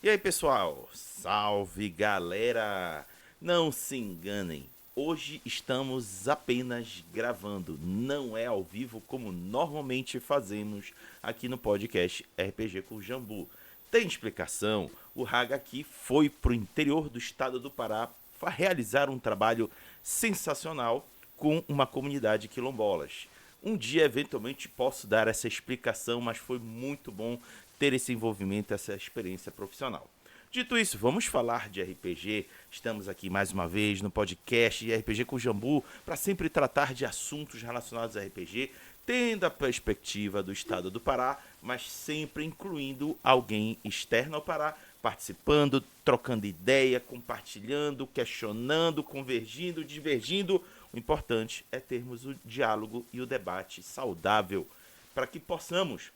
E aí, pessoal? Salve, galera! Não se enganem, hoje estamos apenas gravando, não é ao vivo como normalmente fazemos aqui no podcast RPG com Jambu. Tem explicação, o Raga aqui foi pro interior do estado do Pará realizar um trabalho sensacional com uma comunidade quilombolas. Um dia, eventualmente, posso dar essa explicação, mas foi muito bom ter esse envolvimento, essa experiência profissional. Dito isso, vamos falar de RPG. Estamos aqui mais uma vez no podcast de RPG com Jambu para sempre tratar de assuntos relacionados a RPG, tendo a perspectiva do estado do Pará, mas sempre incluindo alguém externo ao Pará, participando, trocando ideia, compartilhando, questionando, convergindo, divergindo. O importante é termos o diálogo e o debate saudável para que possamos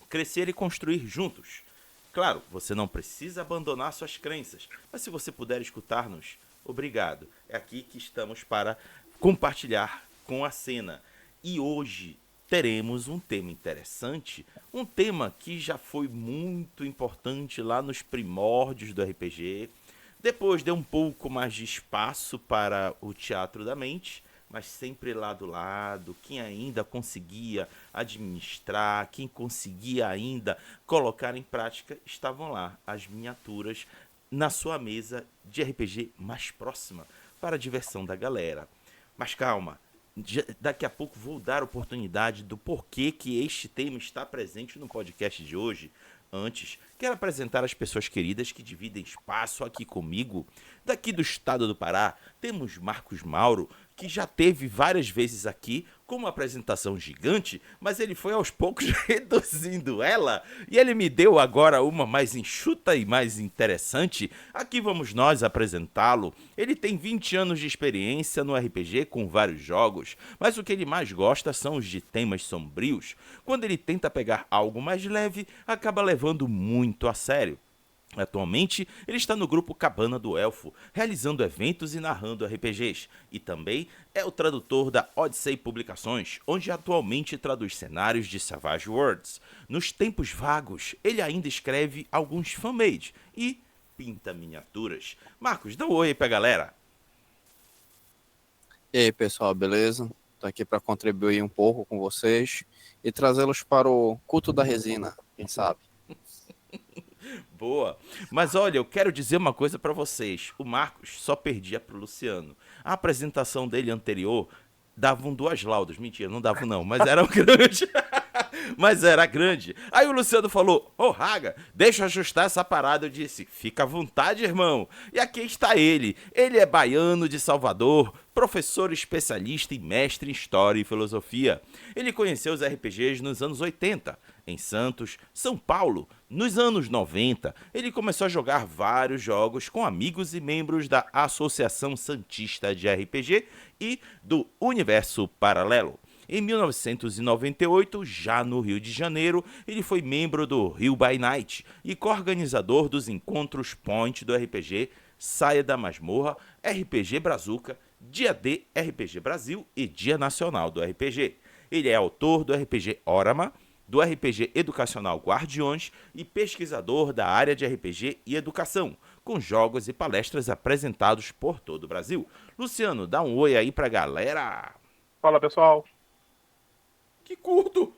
crescer e construir juntos. Claro, você não precisa abandonar suas crenças, mas se você puder escutar-nos, obrigado. É aqui que estamos para compartilhar com a cena. E hoje teremos um tema interessante, um tema que já foi muito importante lá nos primórdios do RPG. Depois deu um pouco mais de espaço para o teatro da mente, mas sempre lado a lado, quem ainda conseguia administrar, quem conseguia ainda colocar em prática, estavam lá as miniaturas na sua mesa de RPG mais próxima para a diversão da galera. Mas calma, daqui a pouco vou dar oportunidade do porquê que este tema está presente no podcast de hoje. Antes, quero apresentar as pessoas queridas que dividem espaço aqui comigo. Daqui do estado do Pará, temos Marcos Mauro, que já teve várias vezes aqui com uma apresentação gigante, mas ele foi aos poucos reduzindo ela e ele me deu agora uma mais enxuta e mais interessante. Aqui vamos nós apresentá-lo. Ele tem 20 anos de experiência no RPG com vários jogos, mas o que ele mais gosta são os de temas sombrios. Quando ele tenta pegar algo mais leve, acaba levando muito a sério. Atualmente, ele está no grupo Cabana do Elfo, realizando eventos e narrando RPGs, e também é o tradutor da Odyssey Publicações, onde atualmente traduz cenários de Savage Worlds. Nos tempos vagos, ele ainda escreve alguns fanmade e pinta miniaturas. Marcos, dá um oi aí pra galera. E aí, pessoal, beleza? Tô aqui para contribuir um pouco com vocês e trazê-los para o culto da resina, quem sabe? Boa. Mas olha, eu quero dizer uma coisa pra vocês. O Marcos só perdia pro Luciano. A apresentação dele anterior davam duas laudas. Mentira, não davam não, mas era grande. Mas era grande. Aí o Luciano falou: Ô Raga, deixa eu ajustar essa parada. Eu disse: fica à vontade, irmão. E aqui está ele. Ele é baiano de Salvador, professor especialista e mestre em História e Filosofia. Ele conheceu os RPGs nos anos 80, em Santos, São Paulo. Nos anos 90, ele começou a jogar vários jogos com amigos e membros da Associação Santista de RPG e do Universo Paralelo. Em 1998, já no Rio de Janeiro, ele foi membro do Rio by Night e coorganizador dos encontros Point do RPG, Saia da Masmorra, RPG Brazuca, Dia D RPG Brasil e Dia Nacional do RPG. Ele é autor do RPG Orama, do RPG Educacional Guardiões e pesquisador da área de RPG e educação, com jogos e palestras apresentados por todo o Brasil. Luciano, dá um oi aí pra galera. Fala, pessoal. Que curto!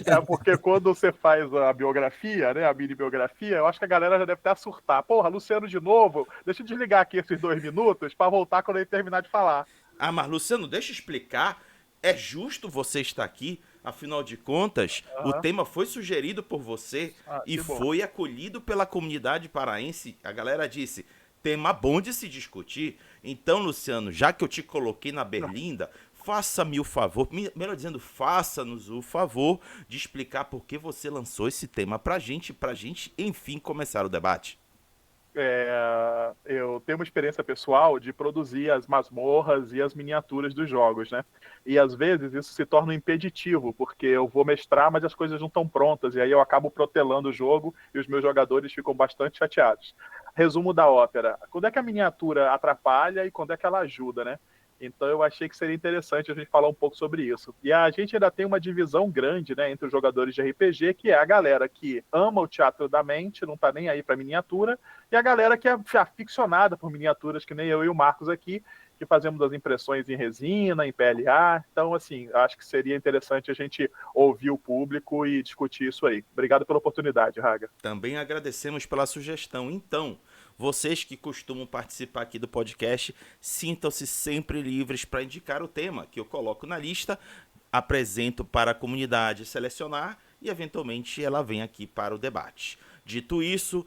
É porque quando você faz a biografia, né, a mini biografia, eu acho que a galera já deve até surtar. Porra, Luciano de novo, deixa eu desligar aqui esses 2 minutos para voltar quando ele terminar de falar. Ah, mas Luciano, deixa eu explicar. É justo você estar aqui, afinal de contas, o Aham. tema foi sugerido por você Ah, e que bom. foi acolhido pela comunidade paraense. A galera disse: tema bom de se discutir. Então, Luciano, já que eu te coloquei na berlinda, faça-me o favor, melhor dizendo, faça-nos o favor de explicar por que você lançou esse tema pra gente, enfim, começar o debate. Eu tenho uma experiência pessoal de produzir as masmorras e as miniaturas dos jogos, né? E às vezes isso se torna um impeditivo, porque eu vou mestrar, mas as coisas não estão prontas, e aí eu acabo protelando o jogo e os meus jogadores ficam bastante chateados. Resumo da ópera: quando é que a miniatura atrapalha e quando é que ela ajuda, né? Então eu achei que seria interessante a gente falar um pouco sobre isso. E a gente ainda tem uma divisão grande, né, entre os jogadores de RPG, que é a galera que ama o teatro da mente, não tá nem aí para miniatura, e a galera que é aficionada por miniaturas, que nem eu e o Marcos aqui, que fazemos as impressões em resina, em PLA. Então, assim, acho que seria interessante a gente ouvir o público e discutir isso aí. Obrigado pela oportunidade, Raga. Também agradecemos pela sugestão. Então, vocês que costumam participar aqui do podcast, sintam-se sempre livres para indicar o tema que eu coloco na lista, apresento para a comunidade selecionar e, eventualmente, ela vem aqui para o debate. Dito isso,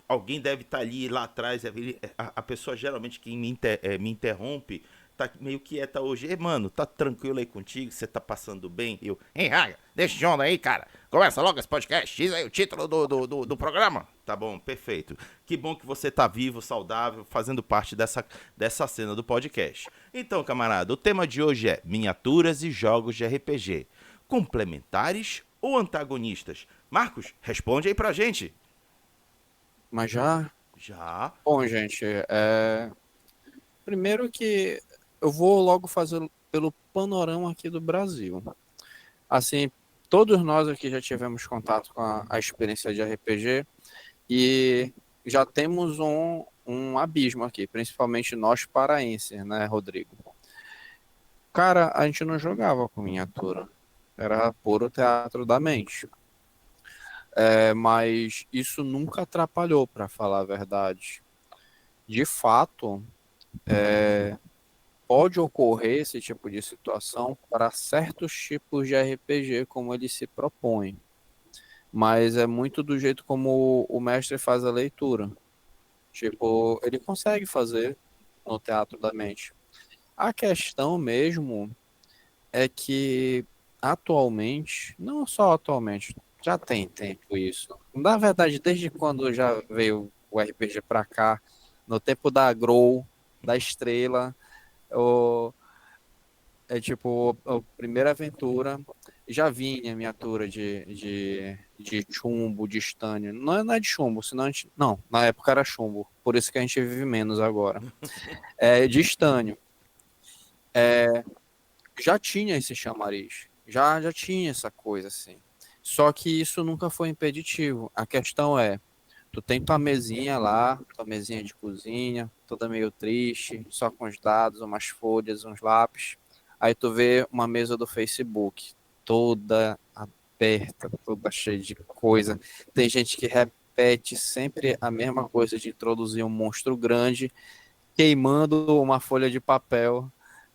alguém deve estar ali lá atrás, a pessoa geralmente que me interrompe, tá meio quieta hoje. Ei, mano, tá tranquilo aí contigo? Você tá passando bem? Eu, hein, Raga, deixa de onda aí, cara. Começa logo esse podcast, diz aí o título do programa. Tá bom, perfeito. Que bom que você tá vivo, saudável, fazendo parte dessa cena do podcast. Então, camarada, o tema de hoje é miniaturas e jogos de RPG. Complementares ou antagonistas? Marcos, responde aí pra gente. Mas já... Já. Bom, gente, primeiro que eu vou logo fazer pelo panorama aqui do Brasil. Assim, todos nós aqui já tivemos contato com a experiência de RPG e já temos um abismo aqui, principalmente nós paraenses, né, Rodrigo? Cara, a gente não jogava com miniatura, era puro teatro da mente. Mas isso nunca atrapalhou, para falar a verdade. De fato, pode ocorrer esse tipo de situação para certos tipos de RPG, como ele se propõe. Mas é muito do jeito como o mestre faz a leitura. Tipo, ele consegue fazer no teatro da mente. A questão mesmo é que atualmente, não só atualmente, já tem tempo isso. Na verdade, desde quando já veio o RPG para cá, no tempo da Grow, da Estrela, o, tipo, a primeira aventura já vinha miniatura de chumbo, de estânio. Não é de chumbo, senão a gente, não, na época era chumbo, por isso que a gente vive menos agora. De estânio. Já tinha esse chamariz, já tinha essa coisa assim. Só que isso nunca foi impeditivo. A questão é, tu tem tua mesinha lá, tua mesinha de cozinha, toda meio triste, só com os dados, umas folhas, uns lápis. Aí tu vê uma mesa do Facebook, toda aberta, toda cheia de coisa. Tem gente que repete sempre a mesma coisa de introduzir um monstro grande, queimando uma folha de papel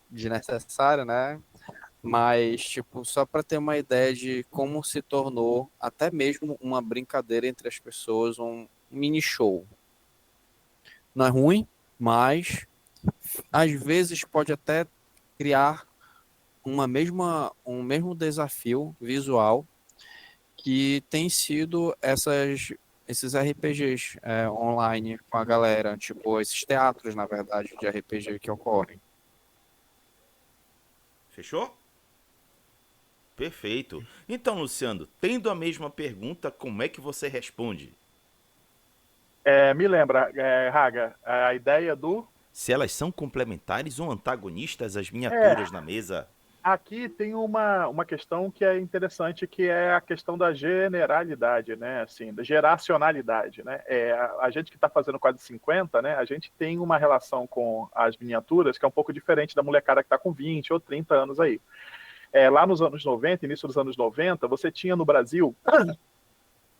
desnecessária, né? Mas, tipo, só para ter uma ideia de como se tornou até mesmo uma brincadeira entre as pessoas, um mini show. Não é ruim, mas às vezes pode até criar um mesmo desafio visual que tem sido esses RPGs online com a galera, tipo, esses teatros, na verdade, de RPG que ocorrem. Fechou? Perfeito. Então, Luciano, tendo a mesma pergunta, como é que você responde? Me lembra, Raga, a ideia do... Se elas são complementares ou antagonistas às É, miniaturas na mesa? aqui tem uma questão que é interessante, que é a questão da generalidade, né? Assim, da geracionalidade, né? A gente que está fazendo quase 50, né? A gente tem uma relação com as miniaturas que é um pouco diferente da molecada que está com 20 ou 30 anos aí. Lá nos anos 90, início dos anos 90, você tinha no Brasil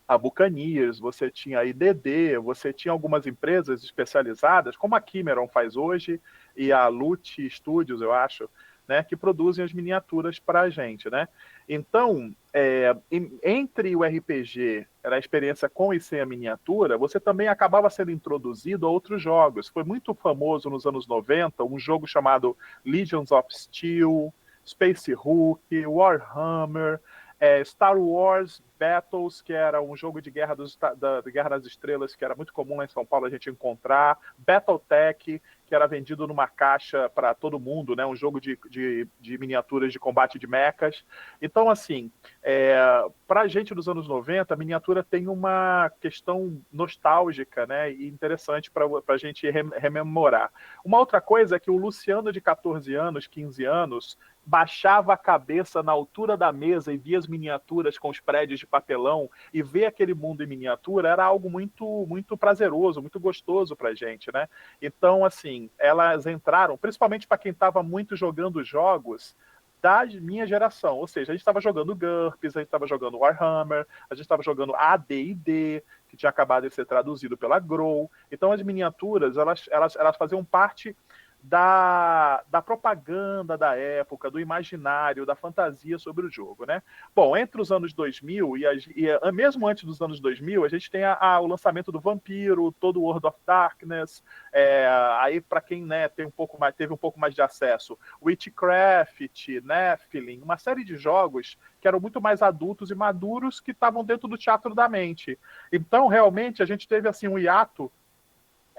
a Buccaneers, você tinha a IDD, você tinha algumas empresas especializadas, como a Cameron faz hoje, e a Lute Studios, eu acho, né, que produzem as miniaturas para a gente, né? Então, entre o RPG, a experiência com e sem a miniatura, você também acabava sendo introduzido a outros jogos. Foi muito famoso nos anos 90 um jogo chamado Legions of Steel, Space Hulk, Warhammer, Star Wars Battles, que era um jogo de guerra, da Guerra das Estrelas, que era muito comum lá em São Paulo a gente encontrar, Battletech, que era vendido numa caixa para todo mundo, né? Um jogo de miniaturas de combate de mechas. Então, assim, para a gente dos anos 90, a miniatura tem uma questão nostálgica, né? E interessante para a gente rememorar. Uma outra coisa é que o Luciano de 14 anos, 15 anos, baixava a cabeça na altura da mesa e via as miniaturas com os prédios de papelão e ver aquele mundo em miniatura era algo muito, muito prazeroso, muito gostoso pra gente, né? Então, assim, elas entraram, principalmente para quem estava muito jogando jogos da minha geração, ou seja, a gente estava jogando GURPS, a gente estava jogando Warhammer, a gente estava jogando AD&D, que tinha acabado de ser traduzido pela Grow. Então, as miniaturas, elas faziam parte da propaganda da época, do imaginário, da fantasia sobre o jogo, né? Bom, entre os anos 2000 mesmo antes dos anos 2000, a gente tem o lançamento do Vampiro, todo o World of Darkness, aí para quem, né, teve um pouco mais de acesso, Witchcraft, Nephilim, uma série de jogos que eram muito mais adultos e maduros que estavam dentro do teatro da mente. Então, realmente, a gente teve assim um hiato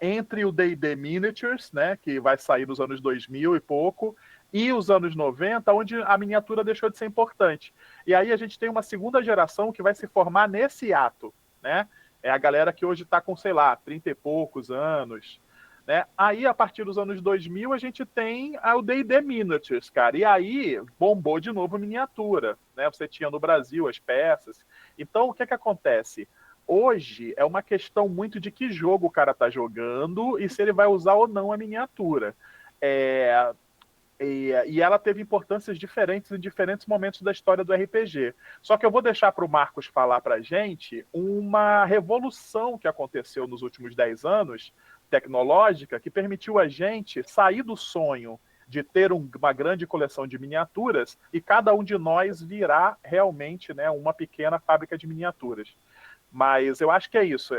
entre o D&D Miniatures, né, que vai sair nos anos 2000 e pouco, e os anos 90, onde a miniatura deixou de ser importante. E aí a gente tem uma segunda geração que vai se formar nesse ato, né? É a galera que hoje está com, sei lá, 30 e poucos anos, né? Aí, a partir dos anos 2000, a gente tem o D&D Miniatures, cara. E aí, bombou de novo a miniatura, né? Você tinha no Brasil as peças. Então, o que acontece? Hoje é uma questão muito de que jogo o cara está jogando e se ele vai usar ou não a miniatura. E ela teve importâncias diferentes em diferentes momentos da história do RPG. Só que eu vou deixar para o Marcos falar para a gente uma revolução que aconteceu nos últimos 10 anos, tecnológica, que permitiu a gente sair do sonho de ter uma grande coleção de miniaturas e cada um de nós virar realmente, né, uma pequena fábrica de miniaturas. Mas eu acho que é isso.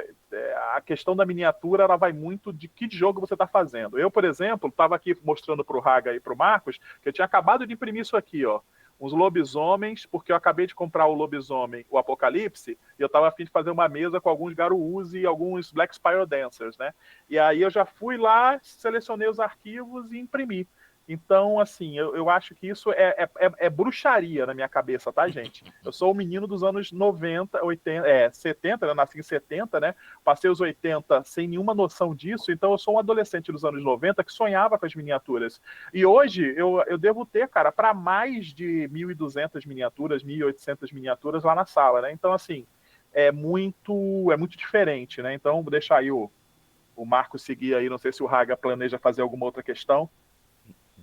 A questão da miniatura ela vai muito de que jogo você está fazendo. Eu, por exemplo, estava aqui mostrando para o Raga e para o Marcos que eu tinha acabado de imprimir isso aqui, ó. Uns lobisomens, porque eu acabei de comprar o lobisomem, o Apocalipse, e eu estava a fim de fazer uma mesa com alguns Garuus e alguns Black Spire Dancers, né? E aí eu já fui lá, selecionei os arquivos e imprimi. Então, assim, eu acho que isso é bruxaria na minha cabeça, tá, gente? Eu sou um menino dos anos 90, 80, 70, eu nasci em 70, né? Passei os 80 sem nenhuma noção disso, então eu sou um adolescente dos anos 90 que sonhava com as miniaturas. E hoje eu devo ter, cara, para mais de 1.200 miniaturas, 1.800 miniaturas lá na sala, né? Então, assim, é muito diferente, né? Então, vou deixar aí o Marco seguir aí, não sei se o Raga planeja fazer alguma outra questão.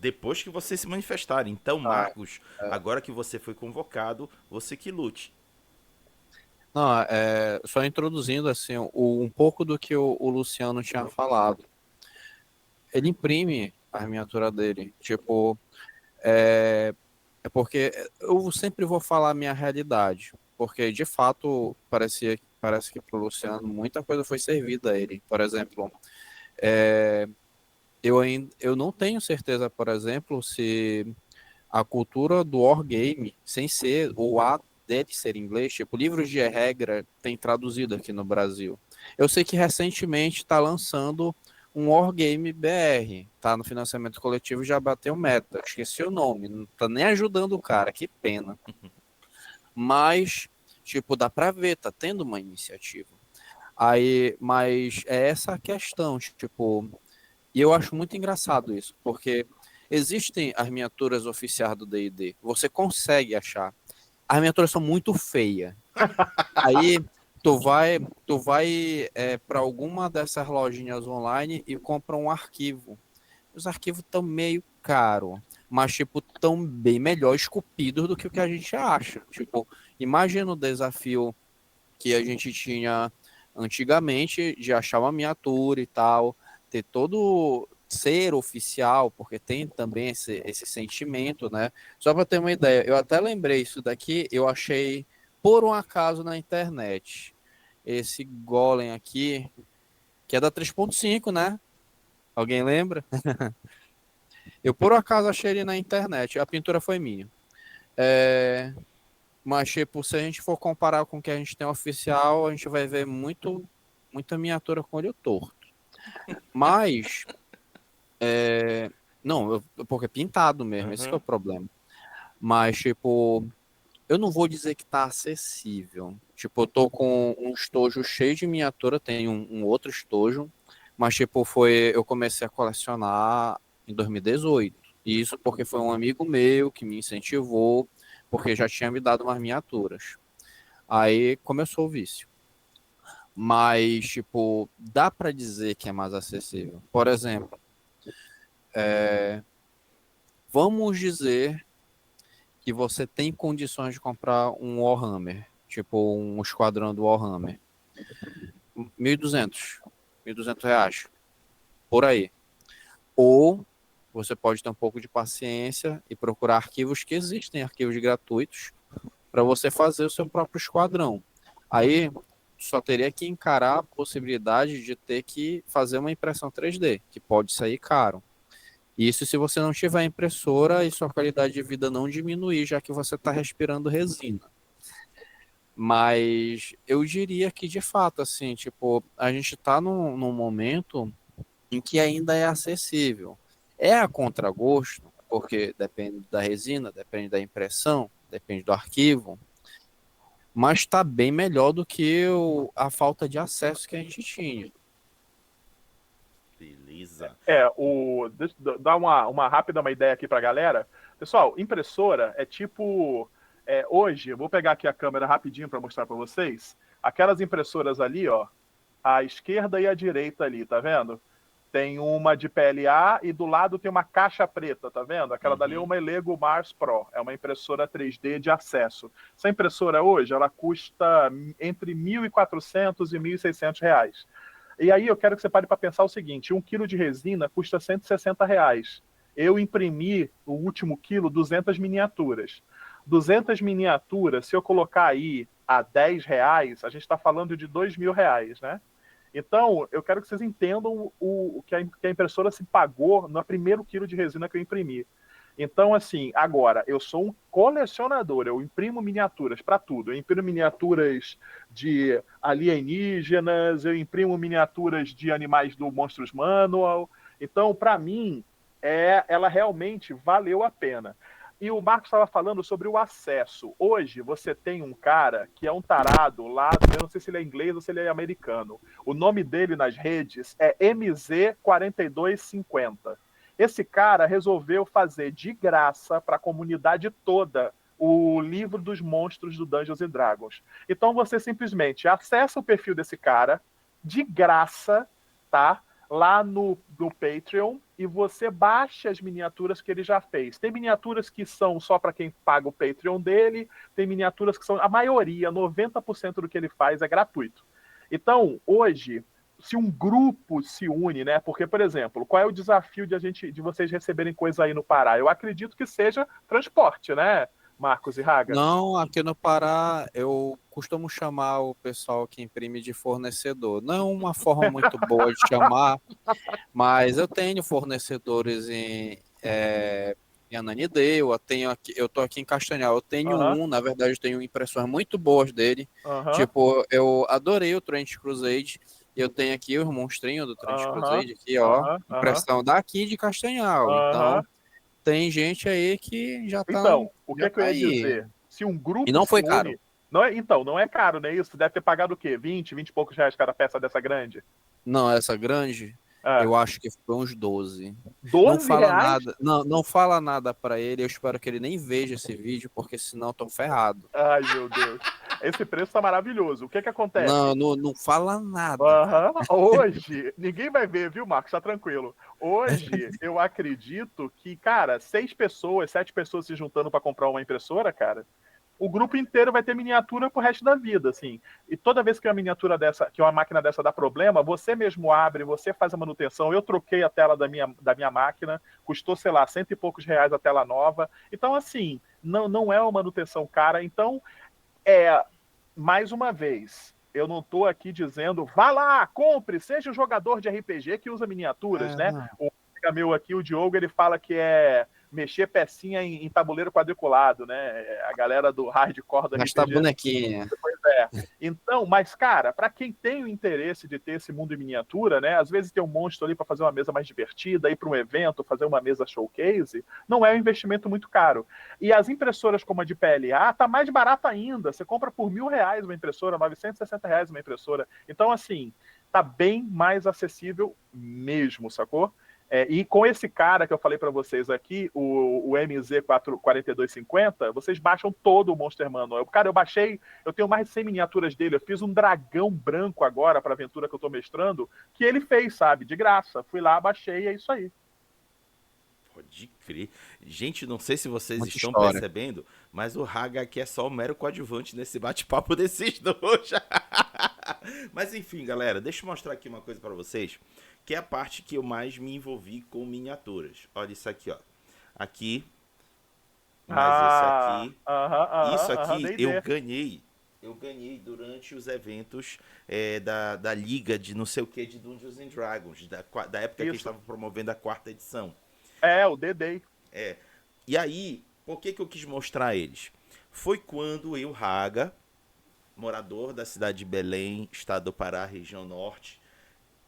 Depois que vocês se manifestarem. Então, Marcos, agora que você foi convocado, você que lute. Não, só introduzindo assim um pouco do que o Luciano tinha falado. Ele imprime a miniatura dele. Tipo, é porque eu sempre vou falar a minha realidade. Porque, de fato, parece que para o Luciano muita coisa foi servida a ele. Por exemplo, eu não tenho certeza, por exemplo, se a cultura do wargame, sem ser o ato dele ser inglês, tipo, livros de regra tem traduzido aqui no Brasil. Eu sei que recentemente está lançando um wargame BR, tá no financiamento coletivo, já bateu meta, esqueci o nome, não tá nem ajudando o cara, que pena. Mas, tipo, dá pra ver, tá tendo uma iniciativa. Aí, mas é essa a questão, tipo, e eu acho muito engraçado isso, porque existem as miniaturas oficiais do D&D, você consegue achar. As miniaturas são muito feias. Aí tu vai para alguma dessas lojinhas online e compra um arquivo. Os arquivos estão meio caros, mas tipo tão bem melhor esculpidos do que o que a gente acha. Tipo, imagina o desafio que a gente tinha antigamente de achar uma miniatura e tal, ter todo ser oficial, porque tem também esse sentimento, né? Só para ter uma ideia, eu até lembrei isso daqui, eu achei por um acaso na internet. Esse golem aqui, que é da 3.5, né? Alguém lembra? Eu por um acaso achei ele na internet, a pintura foi minha. Mas, tipo, se a gente for comparar com o que a gente tem oficial, a gente vai ver muita miniatura com olho torto. Mas Não, porque é pintado mesmo, esse que é o Uhum. problema. Mas, tipo, eu não vou dizer que tá acessível. Tipo, eu tô com um estojo cheio de miniatura, tem um outro estojo, mas, tipo, eu comecei a colecionar em 2018. E isso porque foi um amigo meu que me incentivou, porque já tinha me dado umas miniaturas. Aí começou o vício. Mas, tipo, dá pra dizer que é mais acessível. Por exemplo, vamos dizer que você tem condições de comprar um Warhammer, tipo um esquadrão do Warhammer. 1.200, R$ 1.200, por aí. Ou você pode ter um pouco de paciência e procurar arquivos que existem, arquivos gratuitos, para você fazer o seu próprio esquadrão. Aí só teria que encarar a possibilidade de ter que fazer uma impressão 3D, que pode sair caro. Isso se você não tiver impressora e sua qualidade de vida não diminuir, já que você está respirando resina. Mas eu diria que, de fato, assim, tipo, a gente está num momento em que ainda é acessível. É a contragosto, porque depende da resina, depende da impressão, depende do arquivo, mas está bem melhor do que a falta de acesso que a gente tinha. Beleza. Deixa eu dar uma rápida uma ideia aqui pra galera. Pessoal, impressora é tipo. Hoje, eu vou pegar aqui a câmera rapidinho para mostrar para vocês. Aquelas impressoras ali, ó, à esquerda e à direita ali, tá vendo? Tem uma de PLA e do lado tem uma caixa preta, tá vendo? Aquela dali é Uhum. uma Lego Mars Pro, é uma impressora 3D de acesso. Essa impressora hoje, ela custa entre 1.400 e 1.600 reais. E aí eu quero que você pare para pensar o seguinte, 1 quilo de resina custa 160 reais. Eu imprimi o último quilo 200 miniaturas. 200 miniaturas, se eu colocar aí a 10 reais, a gente está falando de 2.000 reais, né? Então, eu quero que vocês entendam o que a impressora se pagou no primeiro quilo de resina que eu imprimi. Então, assim, agora, eu sou um colecionador, eu imprimo miniaturas para tudo. Eu imprimo miniaturas de alienígenas, eu imprimo miniaturas de animais do Monstros Manual. Então, para mim, ela realmente valeu a pena. E o Marcos estava falando sobre o acesso. Hoje você tem um cara que é um tarado lá, eu não sei se ele é inglês ou se ele é americano. O nome dele nas redes é MZ4250. Esse cara resolveu fazer de graça para a comunidade toda o livro dos monstros do Dungeons and Dragons. Então você simplesmente acessa o perfil desse cara de graça, tá? Lá no Patreon e você baixa as miniaturas que ele já fez. Tem miniaturas que são só para quem paga o Patreon dele, tem miniaturas que são, a maioria, 90% do que ele faz é gratuito. Então, hoje, se um grupo se une, né? Porque, por exemplo, qual é o desafio de vocês receberem coisa aí no Pará? Eu acredito que seja transporte, né, Marcos e Raga? Não, aqui no Pará eu costumo chamar o pessoal que imprime de fornecedor. Não é uma forma muito boa de chamar, mas eu tenho fornecedores em Ananindeua, eu tô aqui em Castanhal, eu tenho Aham, na verdade eu tenho impressões muito boas dele. aham, Tipo, eu adorei o Trent Crusade. Eu tenho aqui os monstrinhos do Trent aham, Crusade aqui, ó, aham, aham, impressão daqui de Castanhal. aham. Então, tem gente aí que Então, o já que que eu tá ia aí. dizer? Se um E grupo não se foi caro. une, então, não é caro, né? Isso deve ter pagado o quê? 20 e poucos reais cada peça dessa grande? Não, essa grande, É. eu acho que foi uns 12. Não 12 fala reais? nada, não fala nada pra ele. Eu espero que ele nem veja esse vídeo, porque senão eu tô ferrado. Ai, meu Deus. Esse preço tá maravilhoso. O que que acontece? Não fala nada, cara. Aham. Hoje, ninguém vai ver, viu, Marcos? Tá tranquilo. Hoje, eu acredito que, cara, 6 pessoas, 7 pessoas se juntando para comprar uma impressora, cara, o grupo inteiro vai ter miniatura pro resto da vida, assim. E toda vez que uma miniatura dessa, que uma máquina dessa dá problema, você mesmo abre, você faz a manutenção. Eu troquei a tela da minha máquina, custou, sei lá, cento e poucos reais a tela nova. Então, assim, não é uma manutenção cara. Então, é, mais uma vez, eu não estou aqui dizendo, vá lá, compre, seja um jogador de RPG que usa miniaturas, né? Não. O colega meu aqui, o Diogo, ele fala que é mexer pecinha em tabuleiro quadriculado, né? A galera do hardcore do Gastar RPG. bonequinha. Então, mas, cara, para quem tem o interesse de ter esse mundo em miniatura, né? Às vezes tem um monstro ali para fazer uma mesa mais divertida, ir para um evento, fazer uma mesa showcase, não é um investimento muito caro. E as impressoras como a de PLA tá mais barata ainda. Você compra por R$ 1.000 uma impressora, R$ 960 uma impressora. Então, assim, tá bem mais acessível mesmo, sacou? E com esse cara que eu falei para vocês aqui, o MZ4250, vocês baixam todo o Monster Manual. Cara, eu tenho mais de 100 miniaturas dele. Eu fiz um dragão branco agora para a aventura que eu tô mestrando, que ele fez, sabe, de graça. Fui lá, baixei, é isso aí. Pode crer. Gente, não sei se vocês Muita estão história. percebendo, mas o Haga aqui é só um mero coadjuvante nesse bate-papo desses dois. Mas enfim, galera, deixa eu mostrar aqui uma coisa pra vocês, que é a parte que eu mais me envolvi com miniaturas. Olha isso aqui, ó. Aqui, mais esse aqui. Isso aqui D&D. eu ganhei durante os eventos da Liga de não sei o que de Dungeons and Dragons, da época que eles Isso. estavam promovendo a 4ª edição. O D&D. E aí, por que eu quis mostrar eles? Foi quando eu, Raga, morador da cidade de Belém, estado do Pará, região norte,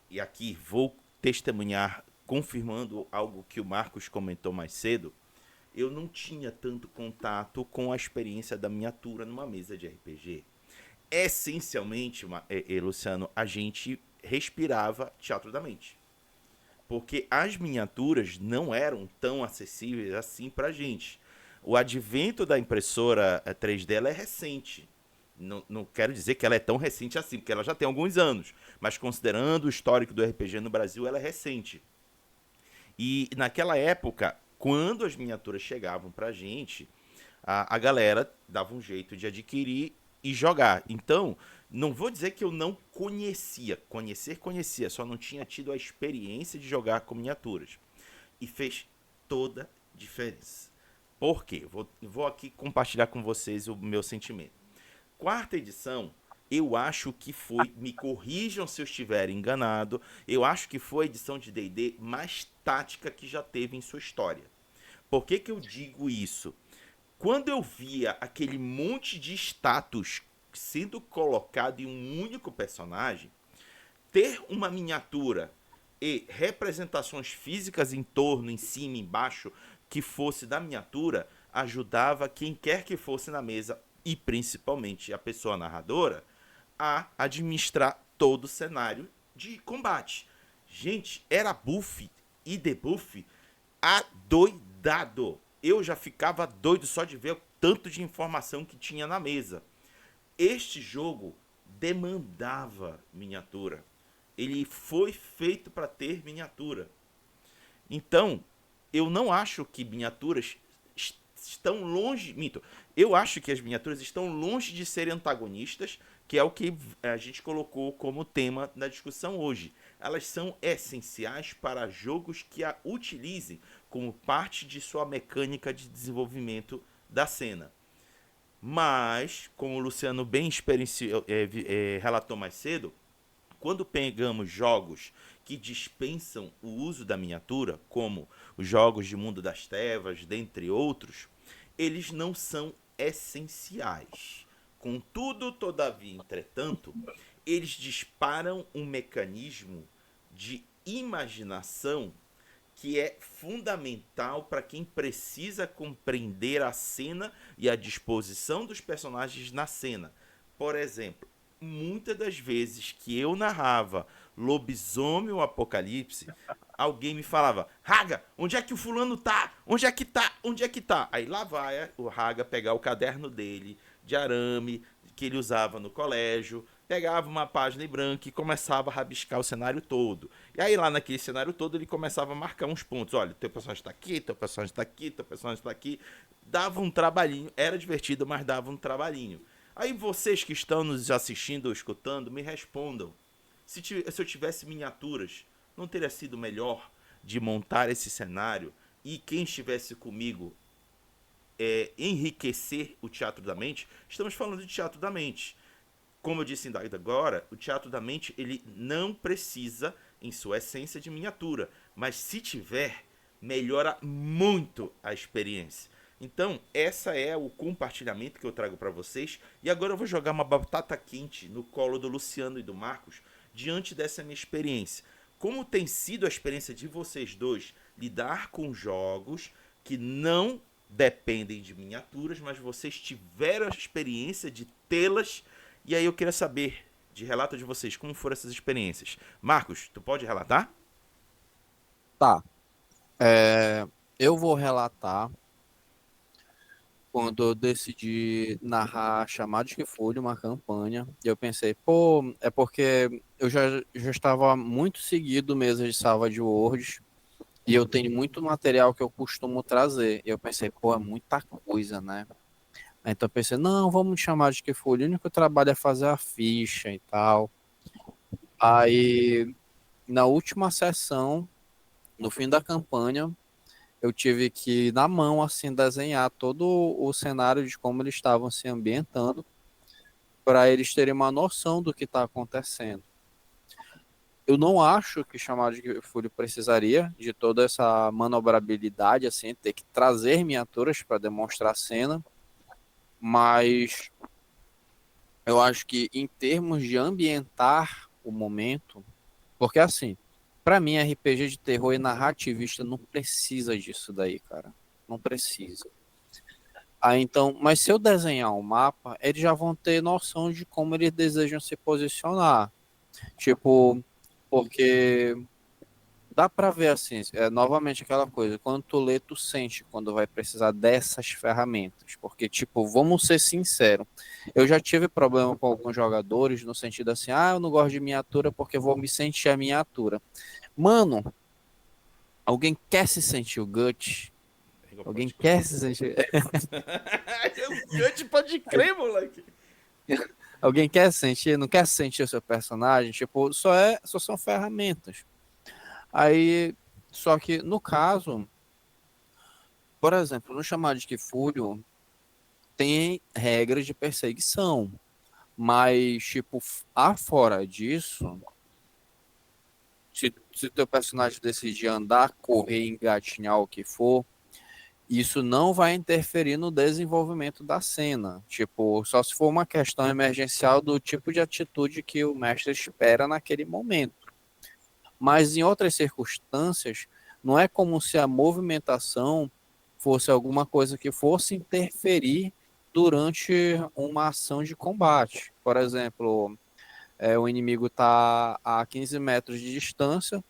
e aqui vou testemunhar, confirmando algo que o Marcos comentou mais cedo, eu não tinha tanto contato com a experiência da miniatura numa mesa de RPG. Essencialmente, Luciano, a gente respirava teatro da mente. Porque as miniaturas não eram tão acessíveis assim pra gente. O advento da impressora 3D ela é recente. Não quero dizer que ela é tão recente assim, porque ela já tem alguns anos. Mas considerando o histórico do RPG no Brasil, ela é recente. E naquela época, quando as miniaturas chegavam pra gente, a galera dava um jeito de adquirir e jogar. Então, não vou dizer que eu não conhecia. Conhecia, só não tinha tido a experiência de jogar com miniaturas. E fez toda a diferença. Por quê? Vou aqui compartilhar com vocês o meu sentimento. 4ª edição, eu acho que foi, me corrijam se eu estiver enganado, eu acho que foi a edição de D&D mais tática que já teve em sua história. Por que eu digo isso? Quando eu via aquele monte de status sendo colocado em um único personagem, ter uma miniatura e representações físicas em torno, em cima, embaixo, que fosse da miniatura, ajudava quem quer que fosse na mesa, e principalmente a pessoa narradora, a administrar todo o cenário de combate. Gente, era buff e debuff adoidado. Eu já ficava doido só de ver o tanto de informação que tinha na mesa. Este jogo demandava miniatura. Ele foi feito para ter miniatura. Então, eu não acho que miniaturas estão longe... Minto. Eu acho que as miniaturas estão longe de serem antagonistas, que é o que a gente colocou como tema na discussão hoje. Elas são essenciais para jogos que a utilizem como parte de sua mecânica de desenvolvimento da cena. Mas, como o Luciano bem relatou mais cedo, quando pegamos jogos que dispensam o uso da miniatura, como os jogos de Mundo das Trevas, dentre outros, eles não são essenciais. Contudo, todavia, entretanto, eles disparam um mecanismo de imaginação que é fundamental para quem precisa compreender a cena e a disposição dos personagens na cena. Por exemplo, muitas das vezes que eu narrava Lobisomem ou Apocalipse, alguém me falava: Raga, onde é que o fulano tá? Onde é que tá? Onde é que tá? Aí lá vai o Raga pegar o caderno dele de arame que ele usava no colégio, pegava uma página em branco e começava a rabiscar o cenário todo. E aí lá naquele cenário todo ele começava a marcar uns pontos. Olha, teu personagem tá aqui, teu personagem tá aqui, teu personagem tá aqui. Dava um trabalhinho, era divertido, mas dava um trabalhinho. Aí vocês que estão nos assistindo ou escutando, me respondam. Se eu tivesse miniaturas, não teria sido melhor de montar esse cenário e quem estivesse comigo enriquecer o teatro da mente? Estamos falando de teatro da mente. Como eu disse ainda agora, o teatro da mente ele não precisa, em sua essência, de miniatura. Mas se tiver, melhora muito a experiência. Então, essa é o compartilhamento que eu trago para vocês. E agora eu vou jogar uma batata quente no colo do Luciano e do Marcos diante dessa minha experiência. Como tem sido a experiência de vocês dois lidar com jogos que não dependem de miniaturas, mas vocês tiveram a experiência de tê-las. E aí eu queria saber de relato de vocês, como foram essas experiências. Marcos, tu pode relatar? Tá. Eu vou relatar quando eu decidi narrar Chamados que Folha, uma campanha. E eu pensei, pô, é porque eu já estava muito seguido mesmo de Savage Worlds. E eu tenho muito material que eu costumo trazer. E eu pensei, pô, é muita coisa, né? Então eu pensei, não, vamos chamar de que folha. O único trabalho é fazer a ficha e tal. Aí, na última sessão, no fim da campanha, eu tive que, na mão, assim, desenhar todo o cenário de como eles estavam se ambientando, para eles terem uma noção do que está acontecendo. Eu não acho que chamar de folha precisaria de toda essa manobrabilidade, assim, ter que trazer miniaturas para demonstrar a cena, mas eu acho que em termos de ambientar o momento, porque assim, pra mim RPG de terror e narrativista não precisa disso daí, cara. Não precisa. Aí então, mas se eu desenhar um mapa, eles já vão ter noção de como eles desejam se posicionar. Tipo, porque dá pra ver assim, novamente aquela coisa, quando tu lê, tu sente quando vai precisar dessas ferramentas, porque tipo, vamos ser sinceros, eu já tive problema com alguns jogadores no sentido assim, eu não gosto de miniatura porque vou me sentir a miniatura. Mano, alguém quer se sentir o Gut? Alguém Pode crer. quer se sentir... Eu te pode crer, moleque. Alguém quer se sentir, não quer se sentir o seu personagem? Tipo, só são ferramentas. Aí, só que no caso, por exemplo, no chamado de Kifúrio, tem regras de perseguição, mas, tipo, afora disso, se teu personagem decidir andar, correr, engatinhar o que for, isso não vai interferir no desenvolvimento da cena. Tipo, só se for uma questão emergencial do tipo de atitude que o mestre espera naquele momento. Mas em outras circunstâncias, não é como se a movimentação fosse alguma coisa que fosse interferir durante uma ação de combate. Por exemplo, o inimigo está a 15 metros de distância,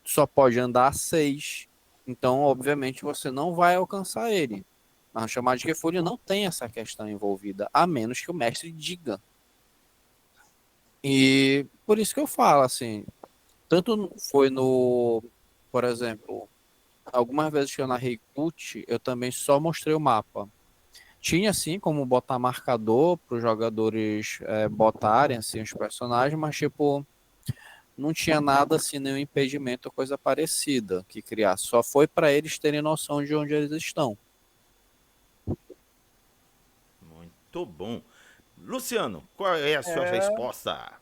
só pode andar a 6. Então, obviamente, você não vai alcançar ele. Na chamada de refúgio não tem essa questão envolvida, a menos que o mestre diga. E por isso que eu falo, assim, tanto foi no, por exemplo, algumas vezes que eu narrei CUT, eu também só mostrei o mapa. Tinha, assim, como botar marcador para os jogadores botarem, assim, os personagens, mas, tipo, não tinha nada, assim, nenhum impedimento ou coisa parecida que criar. Só foi para eles terem noção de onde eles estão. Muito bom. Luciano, qual é a sua É, resposta?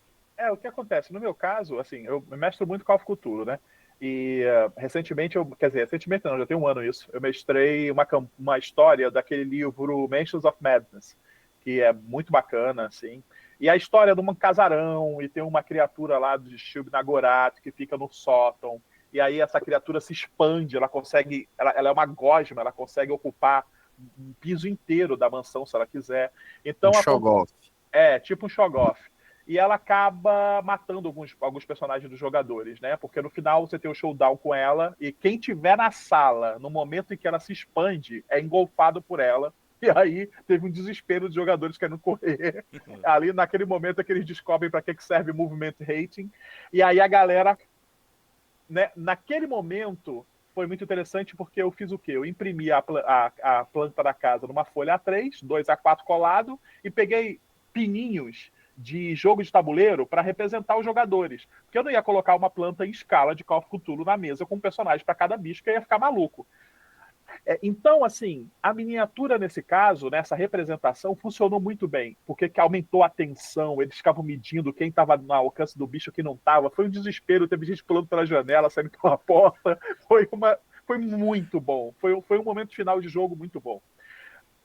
o que acontece? No meu caso, assim, eu mestro muito Call of Cthulhu, né? E recentemente, quer dizer, recentemente não, já tem um ano isso, eu mestrei uma história daquele livro Mansions of Madness, que é muito bacana, assim. E a história é de um casarão, e tem uma criatura lá de Shub-Nagorath que fica no sótão, e aí essa criatura se expande, ela consegue, ela é uma gosma, ela consegue ocupar um piso inteiro da mansão se ela quiser. Um Então, Shoggoth. tipo um Shoggoth. E ela acaba matando alguns personagens dos jogadores, né? Porque no final você tem o showdown com ela e quem tiver na sala no momento em que ela se expande é engolfado por ela. E aí teve um desespero dos jogadores querendo correr. Ali naquele momento é que eles descobrem para que serve movement rating. E aí a galera, né, naquele momento foi muito interessante porque eu fiz o quê? Eu imprimi a planta da casa numa folha A3, 2A4 colado e peguei pininhos de jogo de tabuleiro para representar os jogadores. Porque eu não ia colocar uma planta em escala de Call of Cthulhu na mesa com um personagem para cada bicho, que eu ia ficar maluco. Então, assim, a miniatura nesse caso, nessa representação, funcionou muito bem, porque aumentou a tensão, eles ficavam medindo quem estava no alcance do bicho e quem não estava. Foi um desespero, teve gente pulando pela janela, saindo pela porta. foi muito bom. Foi um momento final de jogo muito bom.